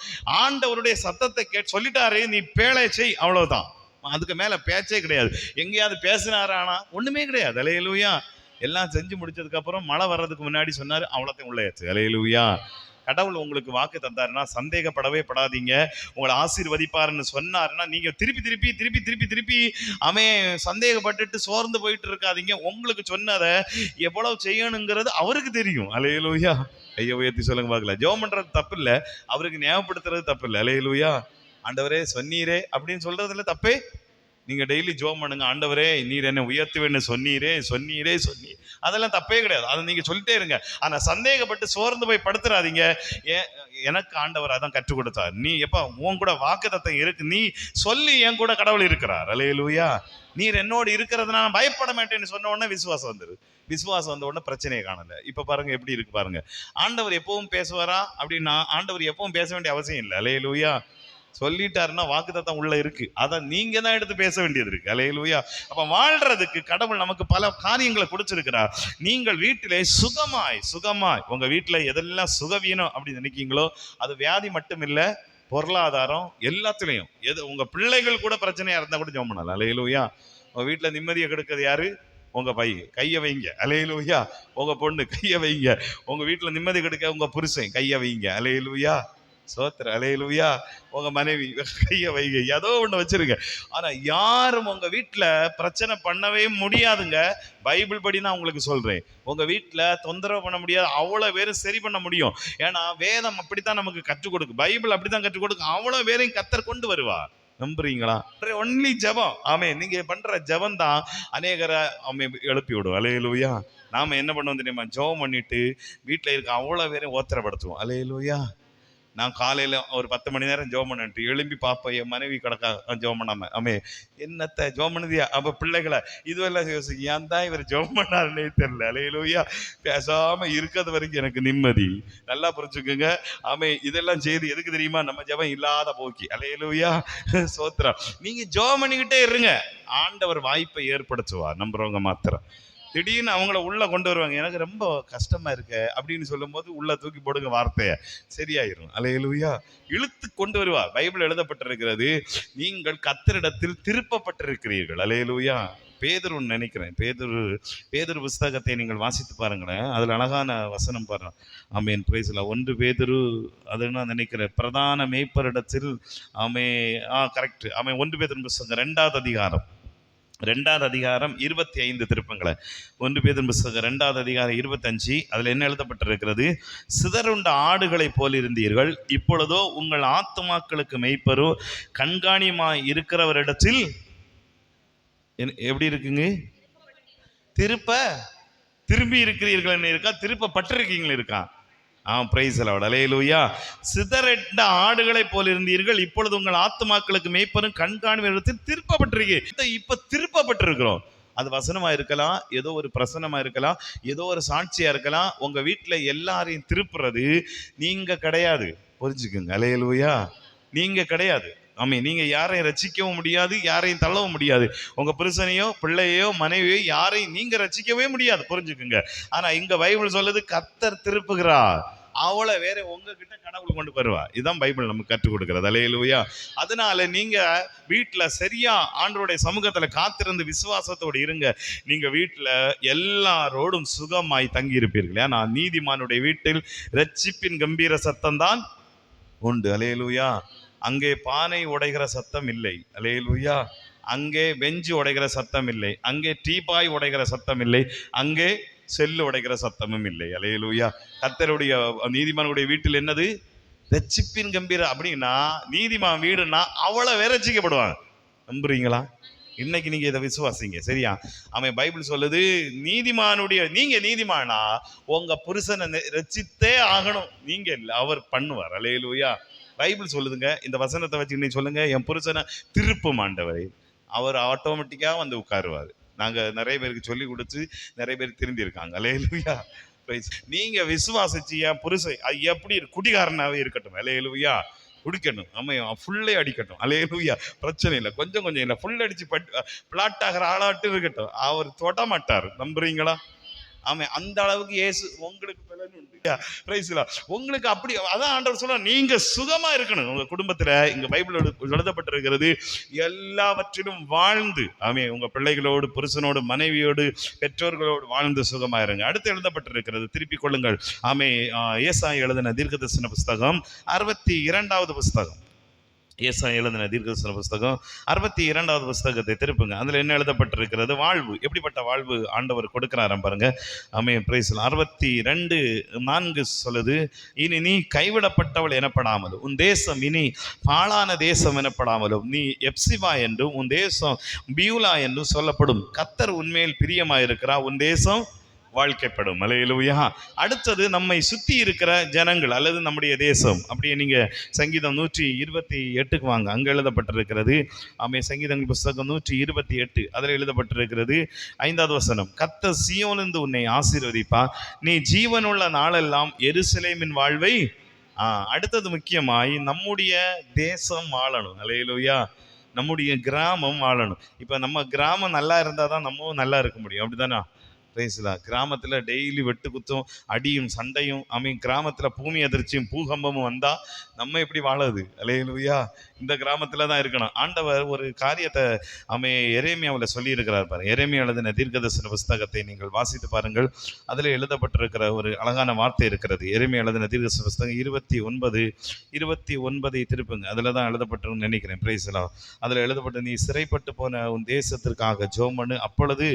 ஆண்டவருடைய சத்தத்தை சொல்லிட்டாரு, நீ பேழையை செய், அவ்வளவுதான். அதுக்கு மேல பேச்சே கிடையாது. எங்கேயாவது பேசினாரானா? ஒண்ணுமே கிடையாது. அல்லேலூயா. எல்லாம் செஞ்சு முடிச்சதுக்கு அப்புறம் மழை வர்றதுக்கு முன்னாடி சொன்னாரு, அவ்வளோத்தையும் உள்ளேயாச்சு. அல்லேலூயா. கடவுள் உங்களுக்கு வாக்கு தந்தாருன்னா சந்தேகப்படவே படாதீங்க. உங்களை ஆசீர்வதிப்பாருன்னு சொன்னாருன்னா நீங்க திருப்பி திருப்பி திருப்பி திருப்பி திருப்பி அவன் சந்தேகப்பட்டுட்டு சோர்ந்து போயிட்டு இருக்காதீங்க. உங்களுக்கு சொன்னதை எவ்வளவு செய்யணுங்கிறது அவருக்கு தெரியும். அல்லேலூயா. ஐயோ உயர்த்தி சொல்லுங்க பார்க்கல. ஜெபம் பண்றது தப்பு இல்லை, அவருக்கு ஞாபகப்படுத்துறது தப்பு இல்லை. அல்லேலூயா. ஆண்டவரே சொன்னீரே அப்படின்னு சொல்றதுல தப்பே. நீங்க டெய்லி ஜெபம் பண்ணுங்க, ஆண்டவரே நீர் என்ன உயர்த்துவேன்னு சொன்னீரே சொன்னீரே சொன்னீர், அதெல்லாம் தப்பே கிடையாது. அதை நீங்க சொல்லிட்டே இருங்க. ஆனா சந்தேகப்பட்டு சோர்ந்து போய் படுத்துறாதீங்க. எனக்கு ஆண்டவர் அதான் கற்றுக் கொடுத்தார். நீ எப்ப உன் கூட வாக்குத்தத்தம் இருக்கு, நீ சொல்லி என் கூட கடவுள் இருக்கிறார். அல்லேலூயா. நீர் என்னோடு இருக்கிறதுனா நான் பயப்பட மாட்டேன்னு சொன்ன உடனே விசுவாசம் வந்துரு. விசுவாசம் வந்த உடனே பிரச்சனையை காணல. இப்ப பாருங்க எப்படி இருக்கு பாருங்க. ஆண்டவர் எப்பவும் பேசுவாரா அப்படின்னா, ஆண்டவர் எப்பவும் பேச வேண்டிய அவசியம் இல்லை. அல்லேலூயா. சொல்லிட்டாருன்னா வாக்குத்தத்தம் உள்ள இருக்கு. அதை நீங்க தான் எடுத்து பேச வேண்டியது இருக்கு. அல்லேலூயா. அப்ப வாழ்றதுக்கு கடவுள் நமக்கு பல காரியங்களை கொடுத்திருக்கிறார். நீங்கள் வீட்டிலே சுகமாய் சுகமாய் உங்க வீட்டுல எதெல்லாம் சுகவீனம் அப்படின்னு நினைக்கீங்களோ அது வியாதி மட்டும் இல்ல, பொருளாதாரம் எல்லாத்துலயும். எது உங்க பிள்ளைகள் கூட பிரச்சனையா இருந்தா கூட ஜெபம் பண்ணலாம். அல்லேலூயா. உங்க வீட்டுல நிம்மதியை கெடுக்கிறது யாரு? உங்க பையன். கையை வைங்க. அல்லேலூயா. உங்க பொண்ணு கையை வைங்க. உங்க வீட்டுல நிம்மதி கெடுக்க உங்க புருஷன் கையை வைங்க. அல்லேலூயா. சோத்திர. அல்லேலூயா. உங்க மனைவி கையை வைங்க. ஏதோ ஒண்ணு வச்சிருங்க. ஆனா யாரும் உங்க வீட்டுல பிரச்சனை பண்ணவே முடியாதுங்க. பைபிள் படி நான் உங்களுக்கு சொல்றேன். உங்க வீட்டுல தொந்தரவு பண்ண முடியாது. அவ்வளவு பேரும் சரி பண்ண முடியும். ஏன்னா வேதம் அப்படித்தான் நமக்கு கற்றுக் கொடுக்கும். பைபிள் அப்படித்தான் கற்றுக் கொடுக்கும். அவ்வளவு பேரையும் கர்த்தர் கொண்டு வருவா. நம்புறீங்களா? ஒன்லி ஜெபம். ஆமே. நீங்க பண்ற ஜெபம் தான் அநேகரை எழுப்பி விடும். அல்லேலூயா. நாம என்ன பண்ணுவோம் தெரியுமா? ஜெபம் பண்ணிட்டு வீட்டுல இருக்க அவ்வளவு பேரையும் ஓத்திரப்படுத்துவோம். அல்லேலூயா. நான் காலையில் ஒரு 10 மணி நேரம் ஜெபம் பண்ணிட்டு எழும்பி பார்ப்பேன், என் மனைவி கிடக்கா ஜெபம் பண்ணாம. என்னத்தை ஜெபம் பண்ணுதியா? அப்போ பிள்ளைகளை இதுவெல்லாம் யோசிக்க, ஏன் தான் இவர் ஜெபம் பண்ணாருன்னே தெரியல. அல்லேலூயா. பேசாமல் இருக்கிறது வரைக்கும் எனக்கு நிம்மதி. நல்லா புரிஞ்சுக்குங்க. இதெல்லாம் செய்து எதுக்கு தெரியுமா? நம்ம ஜெபம் இல்லாத போக்கி. அல்லேலூயா. சோத்திரம். நீங்கள் ஜெபம் பண்ணிக்கிட்டே இருங்க, ஆண்டவர் வாய்ப்பை ஏற்படுத்துவார். நம்புறவங்க மாத்திரம். திடீர்னு அவங்கள உள்ள கொண்டு வருவாங்க. எனக்கு ரொம்ப கஷ்டமா இருக்கு அப்படின்னு சொல்லும் போது உள்ள தூக்கி போடுங்க வார்த்தைய, சரியாயிரும். அல்லேலூயா. இழுத்து கொண்டு வருவா. பைபிள் எழுதப்பட்டிருக்கிறது, நீங்கள் கர்த்தரிடத்தில் திருப்பப்பட்டிருக்கிறீர்கள். அல்லேலூயா. பேதுரு நினைக்கிறேன், பேதுரு புஸ்தகத்தை நீங்கள் வாசித்து பாருங்களேன். அதுல அழகான வசனம் பாருங்க. ஆமேன். பிரைஸ்ல 1 பேதுரு அது நான் நினைக்கிறேன் பிரதான மேய்ப்பரிடத்தில் கரெக்ட். 1 பேதுரு புஸ்தகம் 2வது அதிகாரம் 25 திருப்பங்களை. 1 பேதுரு புஸ்தகம் 2வது அதிகாரம் 25. அதுல என்ன எழுதப்பட்டிருக்கிறது? சிதறுண்ட ஆடுகளை போல் இருந்தீர்கள், இப்பொழுதோ உங்கள் ஆத்துமாக்களுக்கு மெய்ப்பரோ கண்காணியுமாய் இருக்கிறவரிடத்தில் எப்படி இருக்குங்க? திரும்பி இருக்கிறீர்கள் இருக்கா? திருப்பப்பட்டிருக்கீங்களா இருக்கா? Price the lord. அல்லேலூயா. சிதறண்ட ஆடுகளை போல் இருந்தீர்கள், இப்பொழுது உங்கள் ஆத்துமாக்களுக்கு மேய்ப்பரும் கண்காணியும் இடத்தில் திருப்பப்பட்டிருக்கீங்க. இப்ப திருப்பப்பட்டிருக்கிறோம். அது வசனமா இருக்கலாம், ஏதோ ஒரு பிரசனமா இருக்கலாம், ஏதோ ஒரு சாட்சியா இருக்கலாம். உங்க வீட்டுல எல்லாரையும் திருப்புறது நீங்க கிடையாது. புரிஞ்சுக்குங்க. அல்லேலூயா. நீங்க கிடையாது. நீங்க யாரையும் ரட்சிக்கவும் முடியாது, யாரையும் தள்ளவும் முடியாது. உங்க புருஷனையோ பிள்ளையோ மனைவியோ யாரையும் நீங்க ரட்சிக்கவே முடியாது. புரிஞ்சுக்குங்க. ஆனா இங்க பைபிள் சொல்லுது, கர்த்தர் திருப்புகிறார். அவளை வேற உங்ககிட்ட கடவுள் கொண்டு வருவா. இதுதான் பைபிள் நமக்கு கற்றுக் கொடுக்கிறது. அல்லேலூயா. அதனால நீங்க வீட்டுல சரியா ஆண்டவருடைய சமூகத்துல காத்திருந்து விசுவாசத்தோடு இருங்க. நீங்க வீட்டுல எல்லாரோடும் சுகமாய் தங்கி இருப்பீர்கள். ஏன்னா நீதிமானுடைய வீட்டில் ரட்சிப்பின் கம்பீர சத்தம் தான் உண்டு. அல்லேலூயா. அங்கே பானை உடைகிற சத்தம் இல்லை. அல்லேலூயா. அங்கே பெஞ்சு உடைகிற சத்தம் இல்லை. அங்கே டீபாய் உடைகிற சத்தம் இல்லை. அங்கே செல்லு உடைகிற சத்தமும் இல்லை. அல்லேலூயா. கர்த்தருடைய நீதிமானுடைய வீட்டில் என்னது? ரட்சிப்பின் கம்பீரம். அப்படின்னா நீதிமான் வீடுன்னா அவளை வேற ரட்சிக்கப்படுவாங்க. நம்புறீங்களா? இன்னைக்கு நீங்க இதை விசுவாசிங்க. சரியா? பைபிள் சொல்லுது, நீங்க நீதிமானா உங்க புருஷனை ரட்சித்தே ஆகணும். நீங்க இல்லை, அவர் பண்ணுவார். அல்லேலூயா. பைபிள் சொல்லுதுங்க. இந்த வசனத்தை வச்சு இன்னைக்கு சொல்லுங்க, என் புருஷனை திருப்பும் ஆண்டவரை, அவர் ஆட்டோமேட்டிக்கா வந்து உட்காருவார். நாங்க நிறைய பேருக்கு சொல்லி கொடுத்து நிறைய பேர் திரும்பி இருக்காங்க. அல்லேலூயா. நீங்க விசுவாசிச்சு என் புருஷன் எப்படி குடிகாரனாவே இருக்கட்டும். அல்லேலூயா. குடிக்கணும். ஃபுல்லே அடிக்கட்டும். அல்லேலூயா. பிரச்சனை இல்லை. கொஞ்சம் இல்லை, ஃபுல் அடிச்சு பிளாட் ஆகிற ஆளாட்டு இருக்கட்டும். அவர் தொட மாட்டார். நம்புறீங்களா? அந்த அளவுக்கு இயேசு உங்களுக்கு பலன் உண்டு. உங்களுக்கு அப்படி அதான் ஆண்டவர் சொல்ற, நீங்க சுகமா இருக்கணும் உங்க குடும்பத்துல. இங்க பைபிள் எழுதப்பட்டிருக்கிறது, எல்லாவற்றிலும் வாழ்ந்து உங்க பிள்ளைகளோடு, புருஷனோடு, மனைவியோடு, பெற்றோர்களோடு வாழ்ந்து சுகமா இருங்க. அடுத்து எழுதப்பட்டிருக்கிறது, திருப்பிக் கொள்ளுங்கள். ஏசாயா எழுதின தீர்க்கதரிசன புஸ்தகம் 62வது புஸ்தகம். ஏசாயா எழுதின தீர்க்கதரிசன புஸ்தகம் 62வது புஸ்தகத்தை திருப்புங்க. அதுல என்ன எழுதப்பட்டிருக்கிறது? வாழ்வு. எப்படிப்பட்ட வாழ்வு ஆண்டவர் கொடுக்கிறாராம் பாருங்க. பிரைஸ் 62:4 சொல்லுது, இனி நீ கைவிடப்பட்டவள் எனப்படாமலும் உன் தேசம் இனி பாழான தேசம் எனப்படாமலும் நீ எப்சிபா என்றும் உன் தேசம் பியூலா என்றும் சொல்லப்படும். கர்த்தர் உன்மேல் பிரியமாயிருக்கிறார், உன் தேசம் வாழ்க்கைப்படும். அல்லேலூயா. அடுத்தது நம்மை சுத்தி இருக்கிற ஜனங்கள் அல்லது நம்முடைய தேசம். அப்படியே நீங்க சங்கீதம் 128க்கு வாங்க. அங்க எழுதப்பட்டிருக்கிறது. சங்கீதங்கள் புஸ்தகம் 128 அதில் எழுதப்பட்டிருக்கிறது 5வது வசனம், கர்த்தர் சீயோனிலிருந்து உன்னை ஆசீர்வதிப்பார், நீ ஜீவனுள்ள நாளெல்லாம் எருசலேமின் வாழ்வை அடுத்தது முக்கியமாய் நம்முடைய தேசம் வாழணும். அல்லேலூயா. நம்முடைய கிராமம் வாழணும். இப்ப நம்ம கிராமம் நல்லா இருந்தாதான் நம்மவும் நல்லா இருக்க முடியும். அப்படிதானே? பிரைஸ்லா. கிராமத்துல டெய்லி வெட்டு குத்தும், அடியும் சண்டையும், கிராமத்துல பூமி அதிர்ச்சியும் பூகம்பமும் வந்தா நம்ம எப்படி வாழது? அல்லேலூயா. இந்த கிராமத்துல தான் இருக்கணும். ஆண்டவர் ஒரு காரியத்தை எரேமியாவில் சொல்லி இருக்கிறார் பாருங்க. எரேமியா எழுதின தீர்க்கதரிசன புஸ்தகத்தை நீங்கள் வாசித்து பாருங்கள். அதில் எழுதப்பட்டிருக்கிற ஒரு அழகான வார்த்தை இருக்கிறது. எரேமியா எழுதின தீர்க்கதரிசன புஸ்தகம் 29 திருப்புங்க. அதில் தான் எழுதப்பட்டிருன்னு நினைக்கிறேன். பிரைஸ்லா. அதில் எழுதப்பட்டு, நீ சிறைப்பட்டு போன உன் தேசத்திற்காக ஜெபம் பண்ணு, அப்பொழுது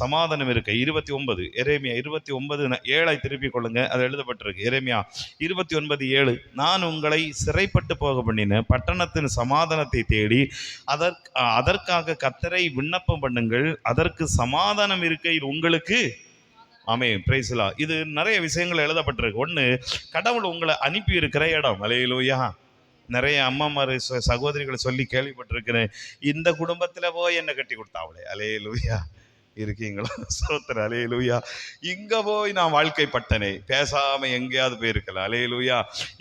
சமாதானம் இருக்க. 29 எரேமியா 29:7 திருப்பிக் கொள்ளுங்க. அது எழுதப்பட்டிருக்கு. எரேமியா 29:7. நான் உங்களை சிறைப்பட்டு போக பண்ணின பட்டணத்தின் சமாதானத்தை தேடி அதற்காக கர்த்தரை விண்ணப்பம் பண்ணுங்கள், அதற்கு சமாதானம் இருக்கையில் உங்களுக்கு. பிரைஸ்லா. இது நிறைய விஷயங்கள் எழுதப்பட்டிருக்கு. ஒன்று, கடவுள் உங்களை அனுப்பி இருக்கிற இடம். அல்லேலூயா. நிறைய அம்மாமார் சகோதரிகளை சொல்லி கேள்விப்பட்டிருக்கிறேன். இந்த குடும்பத்தில் போய் என்ன கட்டி கொடுத்தாவளே. அல்லேலூயா. இருக்கீங்களா? ஸ்தோத்திரம். அல்லேலூயா. இங்க போய் நான் வாழ்க்கைப்பட்டனே, பேசாம எங்கேயாவது போயிருக்கல. அல்லேலூயா.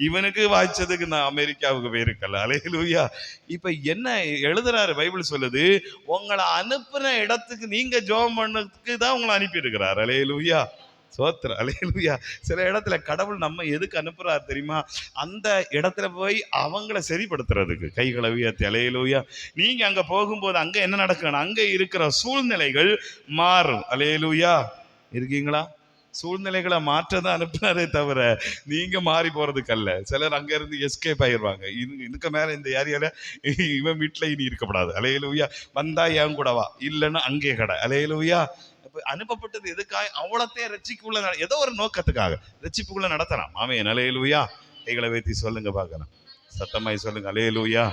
இவனுக்கு வாய்ச்சதுக்கு நான் அமெரிக்காவுக்கு போயிருக்கல. அல்லேலூயா. இப்ப என்ன எழுதுறாரு? பைபிள் சொல்லுது, உங்களை அனுப்புன இடத்துக்கு நீங்க ஜெபம் பண்ணதுக்கு தான் உங்களை அனுப்பி இருக்கிறார். அல்லேலூயா. சோத்திரம். அல்லேலூயா. சில இடத்துல கடவுள் நம்ம எதுக்கு அனுப்புறாரு தெரியுமா? அந்த இடத்துல போய் அவங்கள சரிப்படுத்துறதுக்கு. கைகளை உயர்த்தி. அல்லேலூயா. நீங்க அங்க போகும்போது அங்க என்ன நடக்கணும்? அங்க இருக்கிற சூழ்நிலைகள் மாறும். அல்லேலூயா. இருக்கீங்களா? சூழ்நிலைகளை மாற்றதான் அனுப்புனாரே தவிர நீங்க மாறி போறதுக்கு அல்ல. சிலர் அங்க இருந்து எஸ்கேப் ஆயிடுவாங்க. இதுக்கு மேல இந்த ஏரியால இவன் வீட்டுல இனி இருக்கப்படாது. அல்லேலூயா. வந்தா என் கூடவா, இல்லைன்னா அங்கே கடை. அல்லேலூயா. அனுப்பப்பட்டது எதுக்காக? அவ்வளோத்தையும் ரட்சிக்குள்ள ஏதோ ஒரு நோக்கத்துக்காக ரட்சிப்புக்குள்ள நடத்தலாம். அல்லேலூயா. கைகளை வைத்தி சொல்லுங்க பார்க்கலாம். சத்தமாய் சொல்லுங்க. அல்லேலூயா.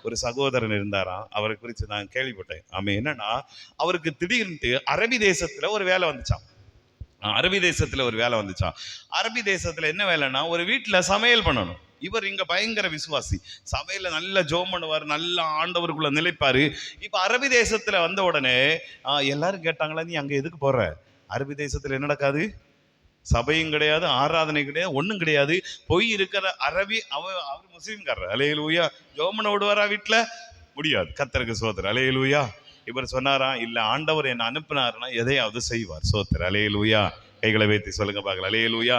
ஒரு சகோதரன் இருந்தாராம். அவரை குறித்து நான் கேள்விப்பட்டேன். என்னன்னா, அவருக்கு திடீர்னு அரபி தேசத்துல ஒரு வேலை வந்துச்சான். அரபி தேசத்துல என்ன வேலைன்னா, ஒரு வீட்டுல சமையல் பண்ணணும். இவர் இங்க பயங்கர விசுவாசி, சபையில நல்ல ஜெபம் பண்ணுவார், நல்ல ஆண்டவருக்குள்ள நிலைப்பாரு. இப்ப அரபி தேசத்துல வந்த உடனே எல்லாரும் கேட்டாங்களா, நீ அங்க எதுக்கு போற? அரபி தேசத்துல என்ன நடக்காது? சபையும் கிடையாது, ஆராதனை கிடையாது, ஒண்ணும் கிடையாது. போய் இருக்கிற அரபி அவர் முஸ்லீம்காரர். அல்லேலூயா. ஜெபம் பண்ண விடுவாரா வீட்டுல? முடியாது. கர்த்தருக்கு ஸ்தோத்திரம். அல்லேலூயா. இவர் சொன்னாராம், இல்ல ஆண்டவர் என்ன அனுப்பினாருன்னா எதையாவது செய்வார். ஸ்தோத்திரம். அல்லேலூயா. கைகளை வைத்து சொல்லுங்க பார்க்கலாம். அல்லேலூயா.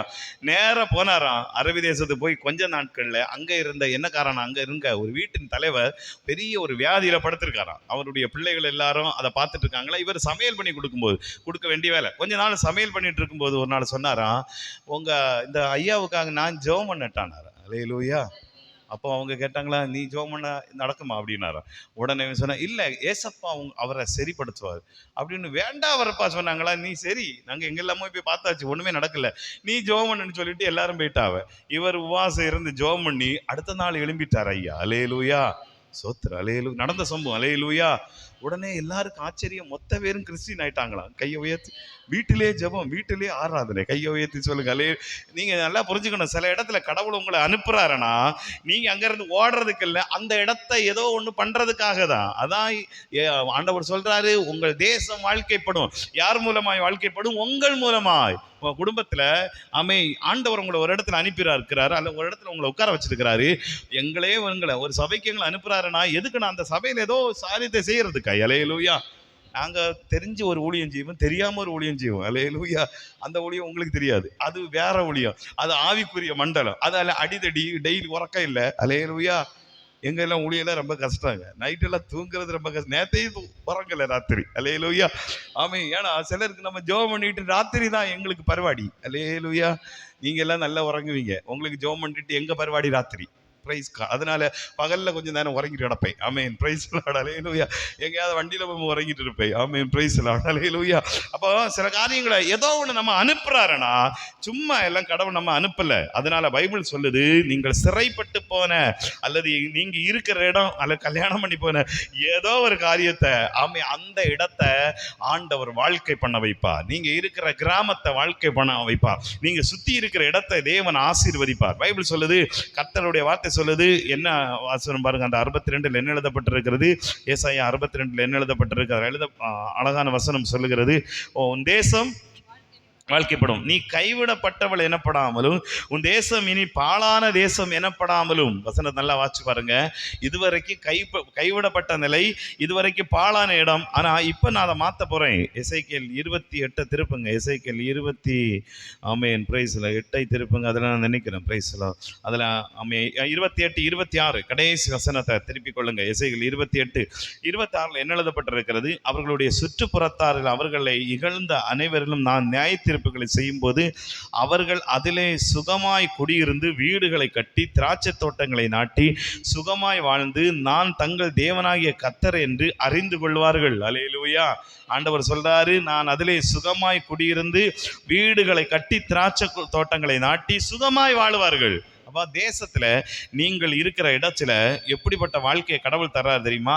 நேரா போனாராம் அரபி தேசத்துக்கு. போய் கொஞ்ச நாட்கள்ல அங்க இருந்த என்ன காரணம், அங்க இருந்த ஒரு வீட்டின் தலைவர் பெரிய ஒரு வியாதியில படுத்திருக்காராம். அவருடைய பிள்ளைகள் எல்லாரும் அதை பார்த்துட்டு இருக்காங்களா. இவர் சமையல் பண்ணி கொடுக்க வேண்டிய வேலை. கொஞ்ச நாள் சமையல் பண்ணிட்டு இருக்கும்போது ஒரு நாள் சொன்னாராம், உங்க இந்த ஐயாவுக்காக நான் ஜெபம் பண்ணட்டானார். அல்லேலூயா. அப்போ அவங்க கேட்டாங்களா, நீ ஜெபம் பண்ண நடக்குமா அப்படின்னாரா. உடனே சொன்ன, இல்லை ஏசப்பா அவரை சரிப்படுத்துவார் அப்படின்னு. வேண்டாம் வரப்பா சொன்னாங்களா. நீ சரி, நாங்கள் எங்கெல்லாமோ போய் பார்த்தாச்சு, ஒன்றுமே நடக்கல, நீ ஜெபம் பண்ணுன்னு சொல்லிட்டு எல்லாரும் போயிட்டாவ. இவர் உபவாசம் இருந்து ஜெபம் பண்ணி அடுத்த நாள் எழும்பிட்டார் ஐயா. அல்லேலூயா. சோத்திரம். அல்லேலூயா. நடந்த சம்பவம். அல்லேலூயா. உடனே எல்லாருக்கும் ஆச்சரியம். மொத்த பேரும் கிறிஸ்டின் ஆயிட்டாங்களாம். கையை உயர்த்தி. வீட்டிலே ஜெபம், வீட்டிலே ஆராதனை. கையை உயர்த்தி சொல்லுங்க. நீங்க நல்லா புரிஞ்சுக்கணும். சில இடத்துல கடவுள் உங்களை அனுப்புறாருன்னா நீங்க அங்க இருந்து ஓடுறதுக்கு இல்லை, அந்த இடத்த ஏதோ ஒண்ணு பண்றதுக்காக தான். அதான் ஆண்டவர் சொல்றாரு, உங்கள் தேசம் வாழ்க்கைப்படும். யார் மூலமாய் வாழ்க்கைப்படும்? உங்கள் மூலமாய். உங்க குடும்பத்துல ஆண்டவர் உங்களை ஒரு இடத்துல அனுப்பியிருக்கிறாரு, அல்ல ஒரு இடத்துல உங்களை உட்கார வச்சிருக்கிறாரு. உங்களை ஒரு சபைக்கு எங்களை அனுப்புறாருன்னா எதுக்கு? நான் அந்த சபையில ஏதோ சாரியத்தை செய்யறதுக்கா. அல்லேலூயா. நாங்க தெரிஞ்சு ஒரு ஊழியம் செய்வோம், தெரியாம ஒரு ஊழியம் செய்வோம். அல்லேலூயா. அந்த ஊழியம் உங்களுக்கு தெரியாது, அது வேற ஊழியம், அது ஆவிக்குரிய மண்டலம். அதால அடிதடி, டெய்லி உறக்கம் இல்லை. அல்லேலூயா. எங்க எல்லாம் ஊழியெல்லாம் ரொம்ப கஷ்டங்க. நைட்டெல்லாம் தூங்குறது ரொம்ப கஷ்டம். நேத்தையும் உறங்கல ராத்திரி. அல்லேலூயா. ஏன்னா சிலருக்கு நம்ம ஜெபம் பண்ணிட்டு ராத்திரி தான் எங்களுக்கு பரவாடி. அல்லேலூயா. நீங்க எல்லாம் நல்லா உறங்குவீங்க, உங்களுக்கு ஜெபம் பண்ணிட்டு எங்க பரவாடி ராத்திரி. பிரைஸ்கா. அதனால பகல்ல கொஞ்சம் நேரம் உறங்கிட்டு கிடப்பேன். Price Lord. அல்லேலூயா. எங்கேயாவது வண்டியில போய் உறங்கிட்டு இருப்பேன். Praise Lord. அல்லேலூயா. அப்போ சில காரியங்களை ஏதோ ஒன்று நம்ம அனுப்புறாருன்னா சும்மா எல்லாம் கடவுள் நம்ம அனுப்பல. அதனால பைபிள் சொல்லுது, நீங்கள் சிறைப்பட்டு போன அல்லது நீங்க இருக்கிற இடம் அல்ல கல்யாணம் பண்ணி போன ஏதோ ஒரு காரியத்தை அந்த இடத்தை ஆண்டவர் வாழ்க்கை பண்ண வைப்பார். நீங்க இருக்கிற கிராமத்தை வாழ்க்கை பண்ண வைப்பார். நீங்க சுத்தி இருக்கிற இடத்தை தேவன் ஆசீர்வதிப்பார். பைபிள் சொல்லுது, கர்த்தருடைய வார்த்தை சொல்லுது. என்ன வாசனம் பாருங்க, அந்த 62 என்ன எழுதப்பட்டிருக்கிறது? ஏசாயா 62 என்ன எழுதப்பட்டிருக்கிறது? அழகான வசனம் சொல்லுகிறது, உன் தேசம் வாழ்க்கைப்படும். நீ கைவிடப்பட்டவள் எனப்படாமலும் உன் தேசம் இனி பாழான தேசம் எனப்படாமலும். வசனத்தை நல்லா வாசிச்சு பாருங்க. இதுவரைக்கும் கைவிடப்பட்ட நிலை, இதுவரைக்கும் பாழான இடம். ஆனா இப்ப நான் அதை மாத்த போறேன். எசேக்கியேல் 28 திருப்புங்க. எசேக்கியேல் 20 ஆமென் பிரைஸ்ல 8 திருப்புங்க. அதில் நான் நினைக்கிறேன் பிரைஸ்ல அதில் 28 26 கடைசி வசனத்தை திருப்பிக் கொள்ளுங்க. எசேக்கியேல் 28 26 என்ன எழுதப்பட்டிருக்கிறது? அவர்களுடைய சுற்றுப்புறத்தார்கள் அவர்களை இகழ்ந்த அனைவரிலும் நான் நியாயத்தீர்ப்புகளை செய்யும்போது அவர்கள் அதிலே சுகமாய் குடியிருந்து வீடுகளை கட்டி திராட்சை தோட்டங்களை நாட்டி சுகமாய் வாழ்ந்து நான் தங்கள் தேவனாகிய கர்த்தர் என்று அறிந்து கொள்வார்கள். அல்லேலூயா. ஆண்டவர் சொல்றாரு, நான் அதிலே சுகமாய் குடியிருந்து வீடுகளை கட்டி திராட்சை தோட்டங்களை நாட்டி சுகமாய் வாழுவார்கள். அப்போ தேசத்துல நீங்கள் இருக்கிற இடத்துல எப்படிப்பட்ட வாழ்க்கையை கடவுள் தர்றாரு தெரியுமா?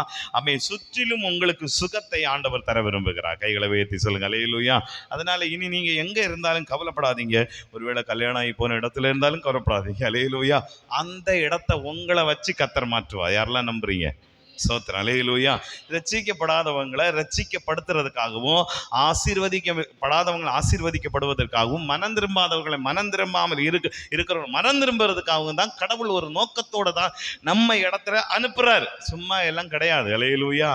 சுற்றிலும் உங்களுக்கு சுகத்தை ஆண்டவர் தர விரும்புகிறார். கைகளை உயர்த்தி சொல்லுங்க அல்லேலூயா. அதனால இனி நீங்க எங்க இருந்தாலும் கவலைப்படாதீங்க. ஒருவேளை கல்யாணம் ஆகி போன இடத்துல இருந்தாலும் கவலைப்படாதீங்க. அல்லேலூயா. அந்த இடத்த உங்களை வச்சு கர்த்தர் மாற்றுவா. யாரெல்லாம் நம்புறீங்க? ஸ்தோத்திரம். அல்லேலூயா. ரட்சிக்கப்படாதவங்களை ரட்சிக்கப்படுத்துறதுக்காகவும் ஆசீர்வதிக்கப்படாதவங்களை ஆசீர்வதிக்கப்படுவதற்காகவும் மனம் திரும்பாதவர்களை மனம் திரும்பாமல் இருக்கிறவங்க மனம் திரும்புறதுக்காகவும் தான் கடவுள் ஒரு நோக்கத்தோடு தான் நம்ம இடத்துல அனுப்புறாரு. சும்மா எல்லாம் கிடையாது. அல்லேலூயா.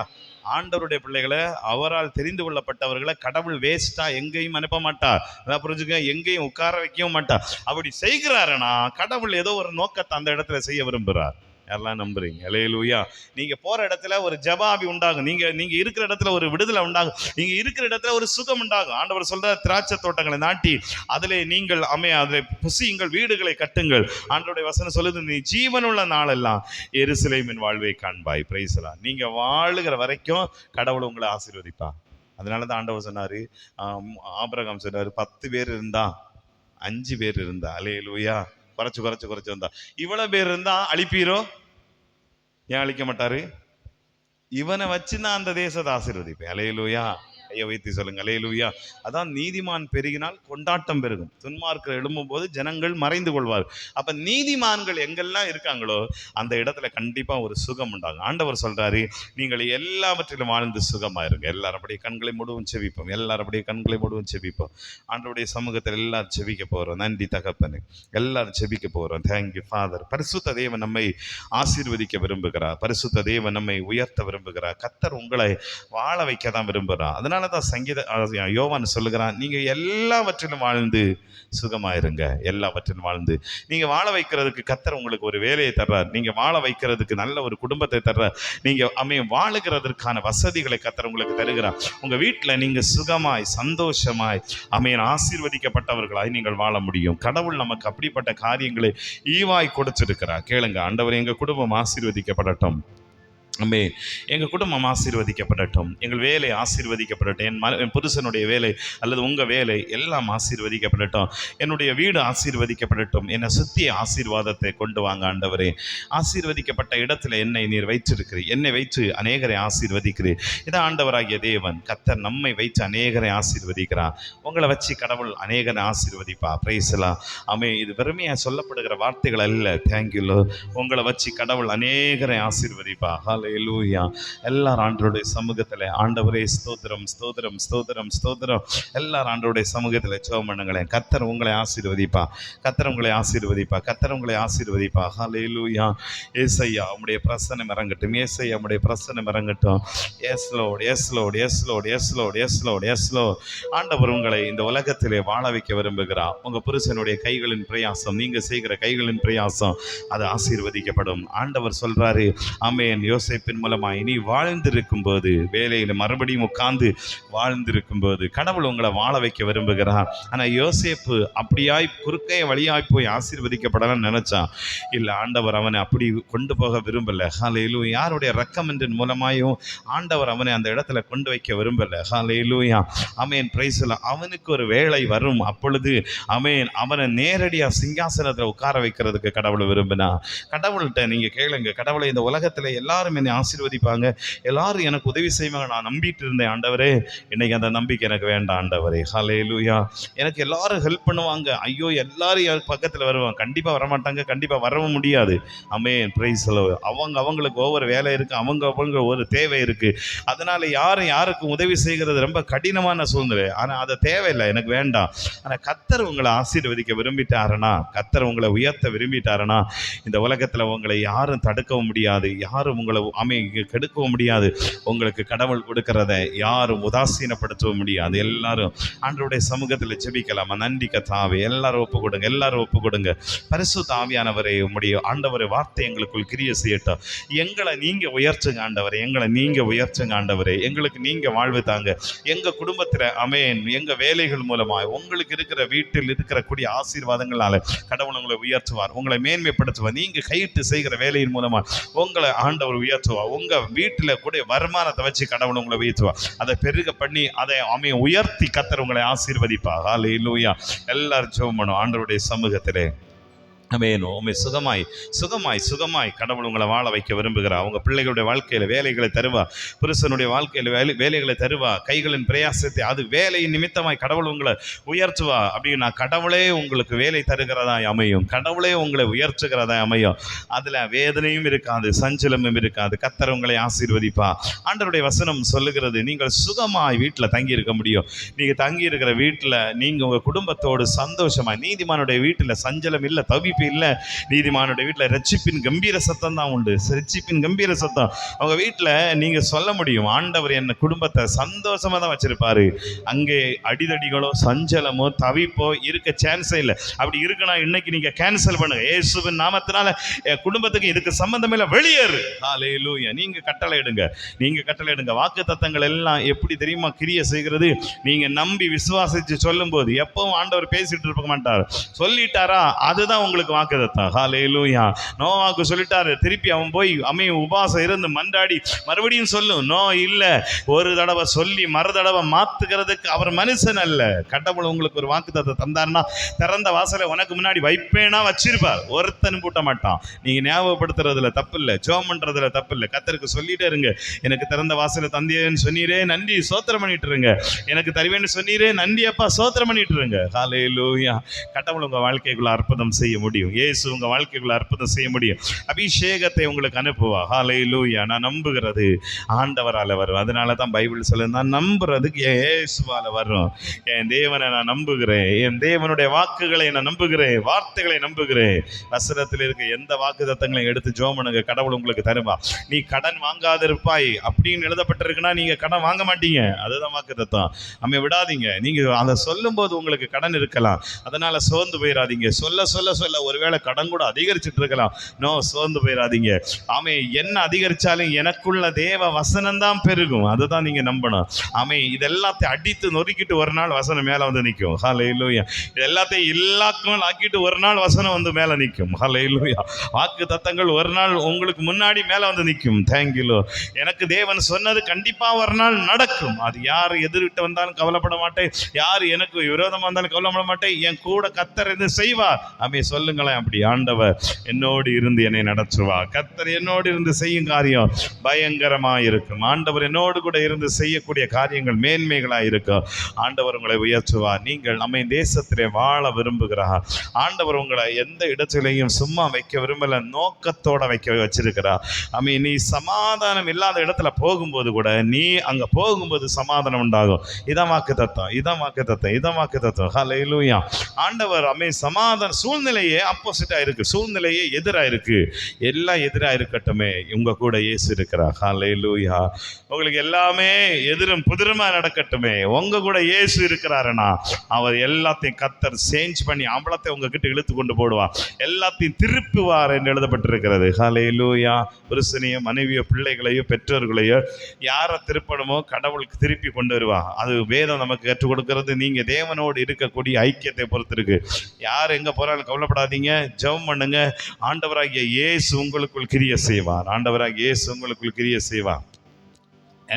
ஆண்டவருடைய பிள்ளைகளை, அவரால் தெரிந்து கொள்ளப்பட்டவர்களை கடவுள் வேஸ்டா எங்கேயும் அனுப்ப மாட்டார். அதான் புரிஞ்சுக்க. எங்கேயும் உட்கார வைக்கவும் மாட்டார். அப்படி செய்கிறாருன்னா கடவுள் ஏதோ ஒரு நோக்கத்தை அந்த இடத்துல செய்ய விரும்புகிறார். யாரெல்லாம் நம்புறீங்க? அல்லேலூயா. நீங்க போற இடத்துல ஒரு ஜவாபி உண்டாகும். நீங்க இருக்கிற இடத்துல ஒரு விடுதலை உண்டாகும். நீங்க இருக்கிற இடத்துல ஒரு சுகம் உண்டாகும். ஆண்டவர் சொல்ற திராட்சை தோட்டங்களை நாட்டி அதிலே நீங்கள் அதிலே புசியுங்கள், வீடுகளை கட்டுங்கள். ஆண்டவருடைய வசனம் சொல்லுது, நீ ஜீவனுள்ள நாளெல்லாம் எருசலேமின் வாழ்வை காண்பாய். Price the Lord. நீங்க வாழுகிற வரைக்கும் கடவுள் உங்களை ஆசீர்வதிப்பா. அதனால தான் ஆண்டவர் சொன்னாரு, ஆபிரகாம் சொன்னாரு, 10 பேர் இருந்தா 5 பேர் இருந்தா. அல்லேலூயா. குறைச்சு வந்தா. இவ்வளவு பேர் இருந்தா அழிப்பீரோ? ஏன் அழிக்க மாட்டாரு? இவனை வச்சு நான் அந்த தேசத்தை ஆசீர்வதிப்பேன். அல்லேலூயா. ஐயா வைத்து சொல்லுங்க அல்லேலூயா. அதான் நீதிமான் பெருகினால் கொண்டாட்டம் பெருகும், துன்மார்க்கர் எழும்பும் போது ஜனங்கள் மறைந்து கொள்வார். அப்ப நீதிமான்கள் எங்கெல்லாம் இருக்காங்களோ அந்த இடத்துல கண்டிப்பா ஒரு சுகம் உண்டாகும். ஆண்டவர் சொல்றாரு, நீங்கள் எல்லாவற்றிலும் வாழ்ந்து சுகமா இருங்க. எல்லாரும் அப்படியே கண்களை மூடுவோம் செவிப்போம். எல்லாரும் அப்படியே கண்களை மூடுவோம் செவிப்போம். ஆண்டவருடைய சமூகத்தில் எல்லாரும் செபிக்க போறோம். நன்றி தகப்பனே. எல்லாரும் செபிக்க போறோம். Thank you father. பரிசுத்த தேவன் நம்மை ஆசீர்வதிக்க விரும்புகிறார். பரிசுத்த தேவன் நம்மை உயர்த்த விரும்புகிறார். கர்த்தர் உங்களை வாழ வைக்க தான் விரும்புகிறார். அதனால தான் யோவான் சொல்லுகிறான், நீங்க எல்லாவற்றிலும் வாழ்ந்து சுகமாயிருங்க. எல்லாவற்றிலும் வாழ்ந்து நீங்க வாழ வைக்கிறதுக்கு கர்த்தர் உங்களுக்கு ஒரு வேலையை தர்றார். நீங்க வாழ வைக்கிறதுக்கு நல்ல ஒரு குடும்பத்தை தர்றார். நீங்க வாழுகிறதற்கான வசதிகளை கர்த்தர் உங்களுக்கு தருகிறார். உங்க வீட்டுல நீங்க சுகமாய் சந்தோஷமாய் ஆசீர்வதிக்கப்பட்டவர்களாய் நீங்கள் வாழ முடியும். கடவுள் நமக்கு அப்படிப்பட்ட காரியங்களை ஈவாய் கொடுத்திருக்கிறார். கேளுங்க, ஆண்டவர் எங்க குடும்பம் ஆசீர்வதிக்கப்படட்டும். எங்கள் குடும்பம் ஆசீர்வதிக்கப்படட்டும். எங்கள் வேலை ஆசீர்வதிக்கப்படட்டும். என் புருஷனுடைய வேலை அல்லது உங்கள் வேலை எல்லாம் ஆசீர்வதிக்கப்படட்டும். என்னுடைய வீடு ஆசீர்வதிக்கப்படட்டும். என்னை சுற்றி ஆசீர்வாதத்தை கொண்டு வாங்க ஆண்டவரே. ஆசீர்வதிக்கப்பட்ட இடத்துல என்னை நீர் வைத்திருக்கிறீர். என்னை வைத்து அநேகரை ஆசீர்வதிக்கிறீர். இதான் ஆண்டவராகிய தேவன் கர்த்தர் நம்மை வைத்து அநேகரை ஆசீர்வதிக்கிறார். உங்களை வச்சு கடவுள் அநேகரை ஆசீர்வதிப்பா. Price the Lord. இது வெறுமையாக சொல்லப்படுகிற வார்த்தைகள் அல்ல. Thank you Lord. உங்களை வச்சு கடவுள் அநேகரை ஆசீர்வதிப்பா. அல்லேலூயா. எல்லாரும் ஆண்டவருடைய சமூகத்தில் ஆண்டவரே ஸ்தோத்திரம் ஸ்தோத்திரம் ஸ்தோத்திரம் ஸ்தோத்திரம். எல்லாரும் ஆண்டவருடைய சமூகத்தில் ஜெபம் பண்ணுங்களேன். கர்த்தர் உங்களை ஆசீர்வதிப்பா. கர்த்தர் உங்களை ஆசீர்வதிப்பா. கர்த்தர் உங்களை ஆசீர்வதிப்பா. அல்லேலூயா. ஏசையா உம்முடைய பிரசன்னம் இறங்கட்டும். ஏசையா உம்முடைய பிரசன்னம் இறங்கட்டும். Yes Lord, yes Lord, yes Lord, yes Lord, yes Lord, yes Lord. ஆண்டவர் உங்களை இந்த உலகத்திலே வாழ வைக்க விரும்புகிறார். உங்க புருஷனுடைய கைகளின் பிரயாசம், நீங்க செய்கிற கைகளின் பிரயாசம் அது ஆசீர்வதிக்கப்படும். ஆண்டவர் சொல்றாரு, ஆமென். யோசேப்பின் மூலமாக இனி வாழ்ந்திருக்கும் போது, வேலையில் மறுபடியும் உட்கார்ந்து வாழ்ந்திருக்கும் போது கடவுள் உங்களை வாழ வைக்க விரும்புகிறார். ஆனால் யோசேப்பு அப்படியாய் குறுக்கே வழியாய் போய் ஆசீர்வதிக்கப்படலாம்னு நினைச்சான். இல்லை, ஆண்டவர் அவனை அப்படி கொண்டு போக விரும்பலை. ஹல்லேலூயா. யாருடைய ரெக்கமெண்டின் மூலமாயும் ஆண்டவர் அவனை அந்த இடத்துல கொண்டு வைக்க விரும்பலை. Hallelujah. Amen. Praise the Lord. அவனுக்கு ஒரு வேளை வரும். அப்பொழுது ஆமென், அவனை நேரடியாக சிங்காசனத்தில் உட்கார வைக்கிறதுக்கு கடவுள் விரும்பினா. கடவுள்கிட்ட நீங்க கேளுங்க, கடவுளை இந்த உலகத்தில் எல்லாரும் என்னை ஆசீர்வதிப்பாங்க, எல்லாரும் எனக்கு உதவி செய்வாங்க, நான் நம்பிட்டு இருந்தேன் ஆண்டவரே. இன்னைக்கு அந்த நம்பிக்கை எனக்கு வேண்டாம் ஆண்டவரே. ஹல்லேலூயா. எனக்கு எல்லாரும் ஹெல்ப் பண்ணுவாங்க, ஐயோ எல்லாரும் என் பக்கத்தில் வருவாங்க, கண்டிப்பாக வரமாட்டாங்க, கண்டிப்பாக வரவும் முடியாது. ஆமென், பிரைஸ் தி லார்ட். அவங்களுக்கு ஒவ்வொரு வேலை இருக்குது, அவங்க ஒரு தேவை இருக்குது. அதனால் யாருக்கும் உதவி செய்கிறது ரொம்ப கடினமான சூழ்நிலை. ஆனால் அது தேவையில்லை, எனக்கு வேண்டாம். ஆனால் கர்த்தர் உங்களை ஆசீர்வதிக்க விரும்பிட்டாருன்னா, கர்த்தர் உங்களை உயர்த்த விரும்பிட்டாருன்னா, இந்த உலகத்தில் உங்களை யாரும் தடுக்கவும் முடியாது, யாரும் உங்களை கெடுக்கவும் முடியாது. உங்களுக்கு கடவுள் கொடுக்கிறத யாரும் உதாசீனப்படுத்தவும் முடியாது. எல்லாரும் ஆண்டவருடைய சமூகத்தில் ஜெபிக்கலாமா? நன்றி கர்த்தாவே. எல்லாரும் ஒப்பு கொடுங்க. பரிசுத்த ஆவியானவரே, உம்முடைய ஆண்டவரே வார்த்தை எங்களுக்குள் கிரியை செய்யட்டும். எங்களை நீங்க உயர்த்துங்க ஆண்டவரே, எங்களுக்கு நீங்க வாழ்வு தாங்க. எங்க குடும்பத்தில் ஆமென், எங்க வேலைகள் மூலமாக உங்களுக்கு இருக்கிற வீட்டில் இருக்கக்கூடிய ஆசீர்வாதங்களால கடவுள் உங்களை உயர்த்துவார், உங்களை மேன்மைப்படுத்துவார். நீங்க கையிட்டு செய்கிற வேலையின் மூலமா உங்களை ஆண்டவர் உயர்த்துவார். உங்க வீட்டில் கூட வருமானத்தை வச்சு கடவுள் உங்களை உயர்த்துவார். அதை பெருக பண்ணி அதை உயர்த்தி கர்த்தர் உங்களை ஆசீர்வதிப்பார். ஹல்லேலூயா. எல்லாரும் ஜெபம் பண்ணுவோம் ஆண்டவருடைய சமூகத்திலே. சுகமாய் கடவுள் உங்களை வாழ வைக்க விரும்புகிறார். அவங்க பிள்ளைகளுடைய வாழ்க்கையில் வேலைகளை தருவா, புருஷனுடைய வாழ்க்கையில் வேலைகளை தருவா. கைகளின் பிரயாசத்தை அது வேலையின் நிமித்தமாய் கடவுள் உங்களை உயர்த்துவா. அப்படின்னா கடவுளே உங்களுக்கு வேலை தருகிறதாய் அமையும், கடவுளே உங்களை உயர்த்துகிறதாய் அமையும். அதில் வேதனையும் இருக்காது, சஞ்சலமும் இருக்காது. கர்த்தர் உங்களை ஆசீர்வதிப்பா. ஆண்டவருடைய வசனம் சொல்லுகிறது, நீங்கள் சுகமாய் வீட்டில் தங்கி இருக்க முடியும். நீங்கள் தங்கி இருக்கிற வீட்டில் நீங்கள் உங்கள் குடும்பத்தோடு சந்தோஷமாய், நீதிமானுடைய வீட்டில் சஞ்சலம் இல்லை, தவிப்பு இல்லை. நீதிமானுடைய வீட்டில் ரட்சிப்பின் கம்பீர சத்தம் தான் உண்டு, ரட்சிப்பின் கம்பீர சத்தம். அவங்க வீட்டில் நீங்கள் சொல்ல முடியும், ஆண்டவர் என்ன குடும்பத்தை சந்தோஷமாக தான் வச்சிருப்பாரு. அங்கே அடிதடிகளோ சஞ்சலமோ தவிப்போ இருக்க சான்ஸே இல்லை. அப்படி இருக்குன்னா இன்னைக்கு நீங்கள் கேன்சல் பண்ணுங்க, இயேசுவின் நாமத்தினால என் குடும்பத்துக்கு இதுக்கு சம்பந்தம் இல்லை, வெளியேறு. ஹல்லேலூயா. நீங்கள் கட்டளை எடுங்க. வாக்கு தத்தங்கள் எல்லாம் எப்படி தெரியுமா கிரியை செய்கிறது? நீங்கள் நம்பி விசுவாசித்து சொல்லும் போது எப்பவும் ஆண்டவர் பேசிட்டு இருக்க மாட்டார். சொல்லிட்டாரா, அதுதான் உங்களுக்கு வாக்குத்தத்தம். ஹல்லேலூயா. நோவாக்கு சொல்லிட்டாரு, திருப்பி அவன் போய் உபவாசம் இருந்து மன்றாடி மறுபடியும் சொல்லும். நோ இல்ல, ஒரு தடவை சொல்லி மறு தடவை மாத்துக்கிறதுக்கு அவர் மனுஷன் அல்ல. கடவுள் உங்களுக்கு ஒரு வாக்குத்தத்தம் தந்தாருன்னா திறந்த வாசலை உனக்கு முன்னாடி வைப்பேனா வச்சிருப்பார், ஒருத்தன் கூட்ட மாட்டான். நீங்க ஞாபகப்படுத்துறதுல தப்பு இல்லை, ஜெபம் பண்றதுல தப்பு இல்லை. கர்த்தருக்கு சொல்லிட்டே இருங்க, எனக்கு திறந்த வாசலை தந்தேன்னு சொன்னீரே, நன்றி சோத்திரம் பண்ணிட்டு இருங்க. எனக்கு தருவேன்னு சொன்னீரே, நன்றி அப்பா சோத்திரம் பண்ணிட்டு இருங்க. ஹல்லேலூயா. கடவுள் உங்க வாழ்க்கைக்குள்ள அற்புதம் செய்ய முடியும். இயேசு உங்க வாழ்க்கைக்குள்ள அற்புதம் செய்ய முடியும். அபிஷேகத்தை உங்களுக்கு அனுப்புவா. ஹல்லேலூயா. நான் நம்புகிறது ஆண்டவரால வரும். அதனால தான் பைபிள் சொல்லுது, நான் நம்புறதுக்கு இயேசுவால வரும். என் தேவனை நான் நம்புகிறேன், என் தேவனுடைய வாக்குகளை நான் நம்புகிறேன், வார்த்தைகளை நம்புகிறேன். வசனத்தில் இருக்க எந்த வாக்கு தத்தங்களையும் எடுத்து ஜெபம் பண்ணுங்க, கடவுள் உங்களுக்கு தருவா. நீ கடன் வாங்காதிருப்பாய் அப்படின்னு எழுதப்பட்டிருக்குன்னா நீங்க கடன் வாங்க மாட்டீங்க, அதுதான் வாக்கு தத்தம். விடாதீங்க. நீங்க அதை சொல்லும் போது உங்களுக்கு கடன் இருக்கலாம், அதனால சோர்ந்து போயிடாதீங்க. சொல்ல சொல்ல சொல்ல ஒருவேளை கடன் கூட அதிகரிச்சுட்டு இருக்கலாம். நோ, சோர்ந்து போயிடாதீங்க. என்ன அதிகரிச்சாலும் எனக்குள்ள தேவ வசனம் தான் பெருகும், அதுதான் நீங்க நம்பணும். இது எல்லாத்தையும் அடித்து நொறுக்கிட்டு ஒரு நாள் வசனம் மேல வந்து நிற்கும். ஹல்லேலூயா. இது எல்லாத்தையும் இல்லாமல் ஆக்கிட்டு ஒரு நாள் வசனம் வந்து மேல நிற்கும். ஹல்லேலூயா. வாக்கு தத்தங்கள் ஒரு நாள் உங்களுக்கு முன்னாடி மேல வந்து நிற்கும். தேங்க்யூ. எனக்கு தேவன் சொன்னது கண்டிப்பா ஒரு நாள் நடக்கும். அது யார் எதிர்கிட்ட வந்தாலும் கவலைப்பட மாட்டேன், யார் எனக்கு விரோதமா இருந்தாலும் கவலைப்பட மாட்டேன். என் கூட கர்த்தர் இருந்து செய்வார். சொல்லுங்களேன், அப்படி ஆண்டவர் என்னோடு இருந்து என்னை நடத்துவா. கர்த்தர் என்னோடு இருந்து செய்யும் காரியம் பயங்கரமா இருக்கும். ஆண்டவர் என்னோடு கூட இருந்து செய்யக்கூடிய காரியங்கள் மேன்மைகளா இருக்கும். ஆண்டவர் உங்களை உயர்த்துவார். நீங்கள் நம்ம தேசத்திலே வாழ விரும்புகிறார். ஆண்டவர் உங்களை எந்த இடத்திலையும் சும்மா வைக்க விரும்பல, நோக்கத்தோட வச்சிருக்கிறார். நீ சமாதானம் இல்லாத இடத்துல போகும்போது கூட நீ அங்க போகும்போது சமாதானம் உண்டாகும். இதான் வாக்கு தத்தம். ஹல்லேலூயா. ஆண்டவர் சமாதான சூழ்நிலையே ஆப்போசிட்டா இருக்கு, சூழ்நிலையே எதிரா இருக்கு, எல்லாம் எதிரா இருக்கட்டுமே, உங்க கூட இயேசு இருக்கிறார். ஹல்லேலூயா. உங்களுக்கு எல்லாமே எதிரும் புதிருமா நடக்கட்டுமே, உங்க கூட இயேசு இருக்கிறாருன்னா அவர் எல்லாத்தையும் கர்த்தர் சேஞ்ச் பண்ணி அம்பலத்தை உங்ககிட்ட இழுத்து கொண்டு போடுவார், எல்லாத்தையும் திருப்புவார் என்று எழுதப்பட்டிருக்கிறது. ஹல்லேலூயா. புருஷனையோ மனைவியோ பிள்ளைகளையோ பெற்றோர்களையோ யாரை திருப்பணுமோ கடவுளுக்கு திருப்பி கொண்டு வருவா. அது வேதம் நமக்கு கற்றுக் கொடுக்கிறது. நீங்க தேவனோடு இருக்கக்கூடிய ஐக்கியத்தை பொறுத்து இருக்கு. யார் எங்க போறாலும் கவலைப்படாதீங்க, ஜெபம் பண்ணுங்க. ஆண்டவராகிய இயேசு உங்களுக்குள் கிரியை செய்வார்.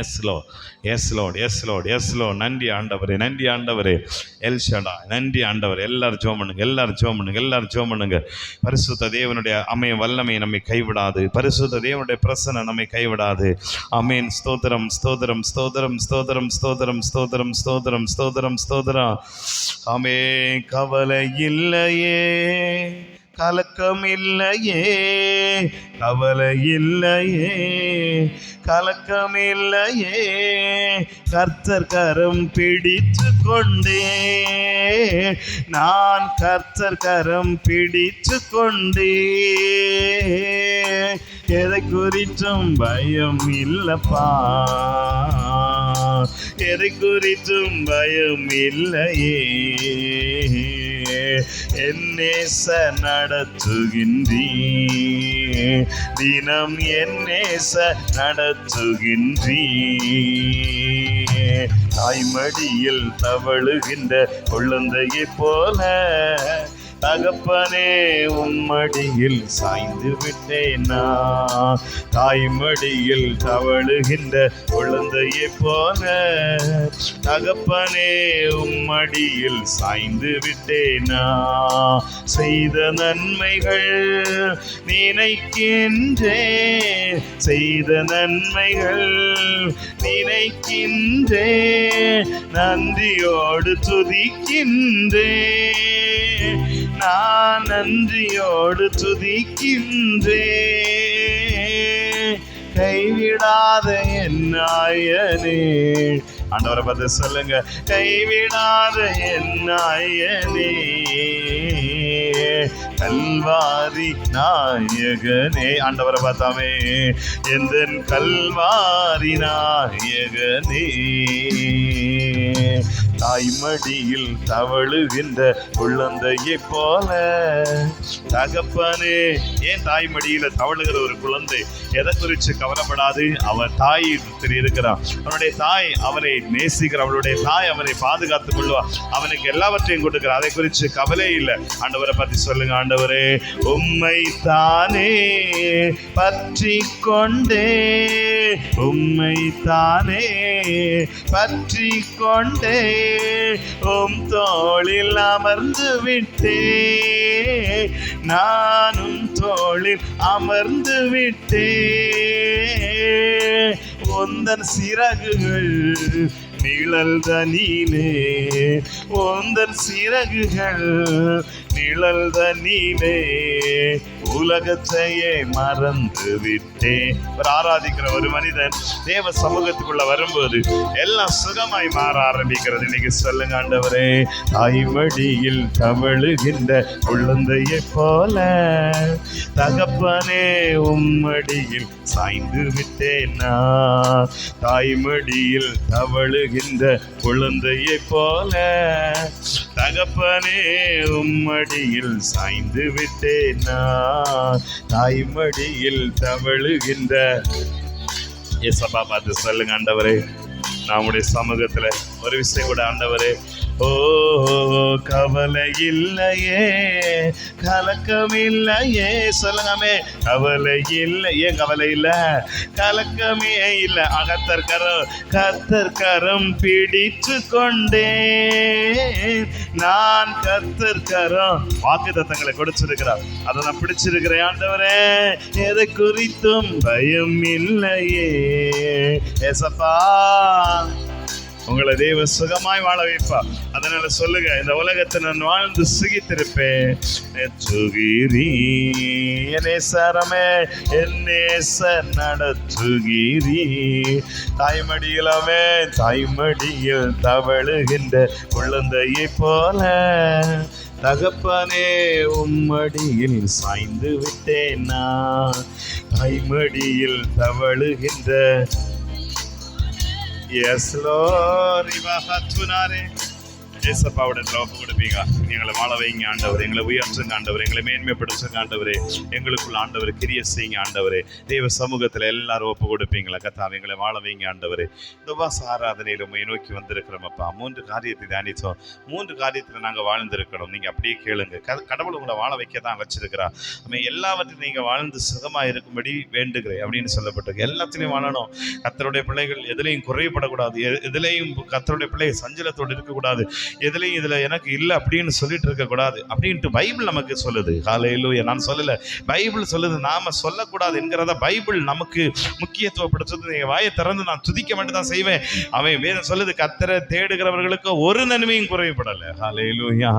Yes Lord, yes Lord, yes Lord, yes Lord. நன்றி ஆண்டவரே, நன்றி ஆண்டவரே. எல் ஷடா, நன்றி ஆண்டவர். எல்லாரும் ஜெபம் பண்ணுங்க, எல்லாரும் ஜெபம் பண்ணுங்க, எல்லாரும் ஜெபம் பண்ணுங்க. பரிசுத்த தேவனுடைய அமைய வல்லமை நம்மை கைவிடாது. பரிசுத்த தேவனுடைய பிரசன்னம் நம்மை கைவிடாது. ஆமென். ஸ்தோத்திரம், ஸ்தோத்திரம், ஸ்தோத்திரம், ஸ்தோத்திரம், ஸ்தோத்திரம், ஸ்தோத்திரம், ஸ்தோத்திரம், ஸ்தோத்திரம், ஸ்தோத்திரம். ஆமென். கவலை இல்லையே, கலக்கம் இல்லையே, கவலை இல்லையே, கலக்கம் இல்லையே, கர்த்தர் கரம் பிடித்து கொண்டே, நான் கர்த்தர் கரம் பிடித்து கொண்டே, எதை குறித்தும் பயம் இல்லப்பா, எதை குறித்தும் பயம் இல்லையே, என் நேச நடத்துகின்றீ, தினம் என் நேச நடத்துகின்றீ, தாய்மடியில் தவழுகின்ற குழந்தையை போல தகப்பனே உம்மடியில் சாய்ந்து விட்டேனா, தாய்மடியில் தவழுகின்ற குழந்தையை போல தகப்பனே உம்மடியில் சாய்ந்து விட்டேனா, செய்த நன்மைகள் நினைக்கின்றேன், செய்த நன்மைகள் நினைக்கின்றேன், நன்றியோடு துதிக்கின்றேன், நான் நன்றியோடு துதிக்கின்றேன், கைவிடாத என் நாயனே. ஆண்டவரை பார்த்து சொல்லுங்க, கைவிடாத என் நாயனே, கல்வாரி நாயகனே. ஆண்டவரை பார்த்தாமே, எந்த கல்வாரி நாயகனே, தாய்மடியில் தவழுகின்ற குழந்தையை போல தகப்பனே. ஏன் தாய்மடியில தவழுகிற ஒரு குழந்தை எதை குறித்து கவலைப்படாது? அவன் தாய் இருக்கிறான், அவனுடைய தாய் அவனை நேசிக்கிறார், அவளுடைய தாய் அவனை பாதுகாத்துக் கொள்வார், அவனுக்கு எல்லாவற்றையும் கொடுக்கிறார், அதை குறித்து கவலை இல்லை. ஆண்டவரை பற்றி சொல்லுங்க, ஆண்டவரே உம்மை தானே பற்றி கொண்டே, உம்மை தானே பற்றி கொண்டே, உம் தோளில் அமர்ந்து விட்டே, நானும் தோளில் அமர்ந்து விட்டே, உந்தன் சிறகுகள் நிழல் தனிலே, உந்தன் சிறகுகள் நிழல் தனிலே, உலகத்தையே மறந்து விட்டேன். ஒரு ஆராதிக்கிற ஒரு மனிதன் தேவ சமூகத்துக்குள்ள வரும்போது எல்லாம் சுகமாய் மாற ஆரம்பிக்கிறது. இன்னைக்கு சொல்லுங்க, ஆண்டவரே தாய்மடியில் தவழுகின்ற குழந்தையை போல தகப்பனே உம்மடியில் சாய்ந்து விட்டேனா, தாய்மடியில் தவழுகின்ற குழந்தையை போல தகப்பனே உம்மடியில் சாய்ந்து விட்டேனா, தாய்மடியில் தவழுகின்ற. ஏசப்பா பார்த்து சொல்லுங்க, ஆண்டவரே நம்முடைய சமூகத்துல ஒரு விஷயம் கூட, ஆண்டவரே ஓ கவலை இல்லையே, கலக்கம் இல்லையே, சொல்லுங்கமே கவலை இல்லை. ஏன் கவலை இல்லை? கலக்கமே இல்லை. கர்த்தர் கரம் பிடித்து கொண்டே, நான் கர்த்தர் கரம். வாக்குத்தத்தங்களை கொடுத்திருக்கிறார், அதை நான் பிடிச்சிருக்கிறேன். ஆண்டவரே எதை குறித்தும் பயம் இல்லையே. ஏசப்பா உங்களை தேவ சுகமாய் வாழ வைப்பா. அதனால சொல்லுங்க, இந்த உலகத்தை நான் வாழ்ந்து சுகித்திருப்பேன். நேசரமே என் நேசர் நடத்துகிறீ, தாய்மடியிலாமே தாய்மடியில் தவழுகின்ற குழந்தையை போல தகப்பனே உம்மடியில் சாய்ந்து விட்டேனா, தாய்மடியில் தவழுகின்ற. Yes, Lord. ஏசப்பாவிடத்தில் ஒப்பு கொடுப்பீங்க. எங்களை வாழ வைங்க ஆண்டவர், எங்களை உயர்த்துங்க ஆண்டவர், எங்களை மேன்மைப்படுத்துங்க ஆண்டவரே, எங்களுக்குள்ள ஆண்டவர் கிரிய செய்யுங்க ஆண்டவரே. தேவ சமூகத்தில் எல்லாரும் ஒப்பு கொடுப்பீங்களா கர்த்தாவே, எங்களை வாழ வைங்க ஆண்டவரே. இந்த உபவாச ஆராதனையில் உண்மை நோக்கி வந்திருக்கிறோம் அப்பா. 3 காரியத்தை தியானித்தோம். 3 காரியத்தில் நாங்கள் வாழ்ந்திருக்கிறோம். நீங்கள் அப்படியே கேளுங்க. கடவுள் உங்களை வாழ வைக்க தான் வச்சிருக்கிறா. நம்ம எல்லாவற்றையும் நீங்கள் வாழ்ந்து சுகமாக இருக்கும்படி வேண்டுகிறேன் அப்படின்னு சொல்லப்பட்டிருக்கு. எல்லாத்திலையும் வாழணும். கர்த்தருடைய பிள்ளைகள் எதுலையும் குறைபடக்கூடாது, எதுலையும் கர்த்தருடைய பிள்ளைகள் சஞ்சலத்தோடு இருக்கக்கூடாது, எதுலையும் இதில் எனக்கு இல்லை அப்படின்னு சொல்லிட்டு இருக்கக்கூடாது அப்படின்ட்டு பைபிள் நமக்கு சொல்லுது. ஹல்லேலூயா. நான் சொல்லலை, பைபிள் சொல்லுது. நாம சொல்லக்கூடாது என்கிறத பைபிள் நமக்கு முக்கியத்துவப்படுத்துறது. நீங்கள் வாயை திறந்து நான் துதிக்க மட்டும் தான் செய்வேன். அவன் வேதம் சொல்லுது, கர்த்தரை தேடுகிறவர்களுக்கு ஒரு நன்மையும் குறைபடலை. ஹல்லேலூயா.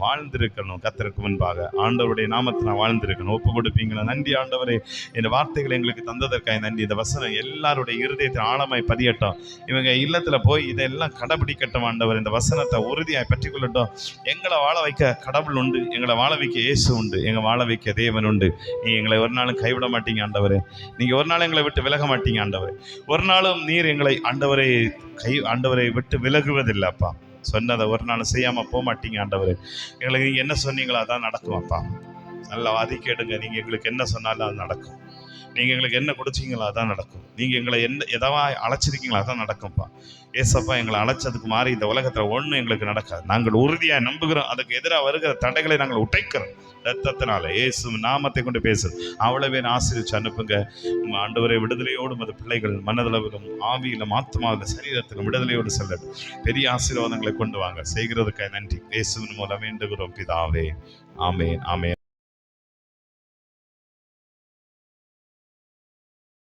வாழ்ந்திருக்கணும் கர்த்தருக்கு முன்பாக, ஆண்டவருடைய நாமத்தை நான் வாழ்ந்திருக்கணும். ஒப்பு கொடுப்பீங்களா? நன்றி ஆண்டவரே, இந்த வார்த்தைகளை எங்களுக்கு தந்ததற்காக நன்றி. இந்த வசனம் எல்லாருடைய இருதயத்தில் ஆழமாய் பதியட்டும். இவங்க இல்லத்துல போய் இதெல்லாம் கடைபிடிக்கட்டும் ஆண்டவர். இந்த வசனத்தை உறுதியாய் பற்றிக்கொள்ளட்டும். எங்களை வாழ வைக்க கடவுள் உண்டு, எங்களை வாழ வைக்க இயேசு உண்டு, எங்களை வாழ வைக்க தேவன் உண்டு. நீ எங்களை ஒரு நாளும் கைவிட மாட்டீங்க ஆண்டவரே. நீங்கள் ஒரு நாள் எங்களை விட்டு விலக மாட்டீங்க ஆண்டவரே. ஒரு நாளும் நீர் எங்களை ஆண்டவரை விட்டு விலகுவதில்லை அப்பா. சொன்னதை ஒரு நாள் செய்யாமல் போக மாட்டீங்க ஆண்டவரே. எங்களுக்கு நீங்கள் என்ன சொன்னீங்களோ அதான் நடக்கும் அப்பா. நல்லா வாதி கேடுங்க. நீங்கள் எங்களுக்கு என்ன சொன்னாலும் அது நடக்கும். நீங்கள் எங்களுக்கு என்ன கொடுத்தீங்களோ அதான் நடக்கும். நீங்கள் எங்களை எதாவது அழைச்சிருக்கீங்களோ அதான் நடக்கும்ப்பா. ஏசப்பா, எங்களை அழைச்சதுக்கு மாறி இந்த உலகத்தில் ஒன்றும் எங்களுக்கு நடக்காது. நாங்கள் உறுதியாக நம்புகிறோம். அதுக்கு எதிராக வருகிற தடைகளை நாங்கள் உடைக்கிறோம் ரத்தத்தினால. இயேசு நாமத்தை கொண்டு பேசுகிறோம். அவ்வளவே ஆசீர்வதிச்சு அனுப்புங்க. ஆண்டவரை விடுதலையோடு மது பிள்ளைகள் மனதளவிலும் ஆவியிலும் ஆத்மாவிலும் சரீரத்திலும் விடுதலையோடு செல்லட்டும். பெரிய ஆசீர்வாதங்களை கொண்டு வாங்க. செய்கிறதுக்காக நன்றி. இயேசுவின் மூலம் வேண்டுகிறோம் பிதாவே. ஆமென், ஆமென்.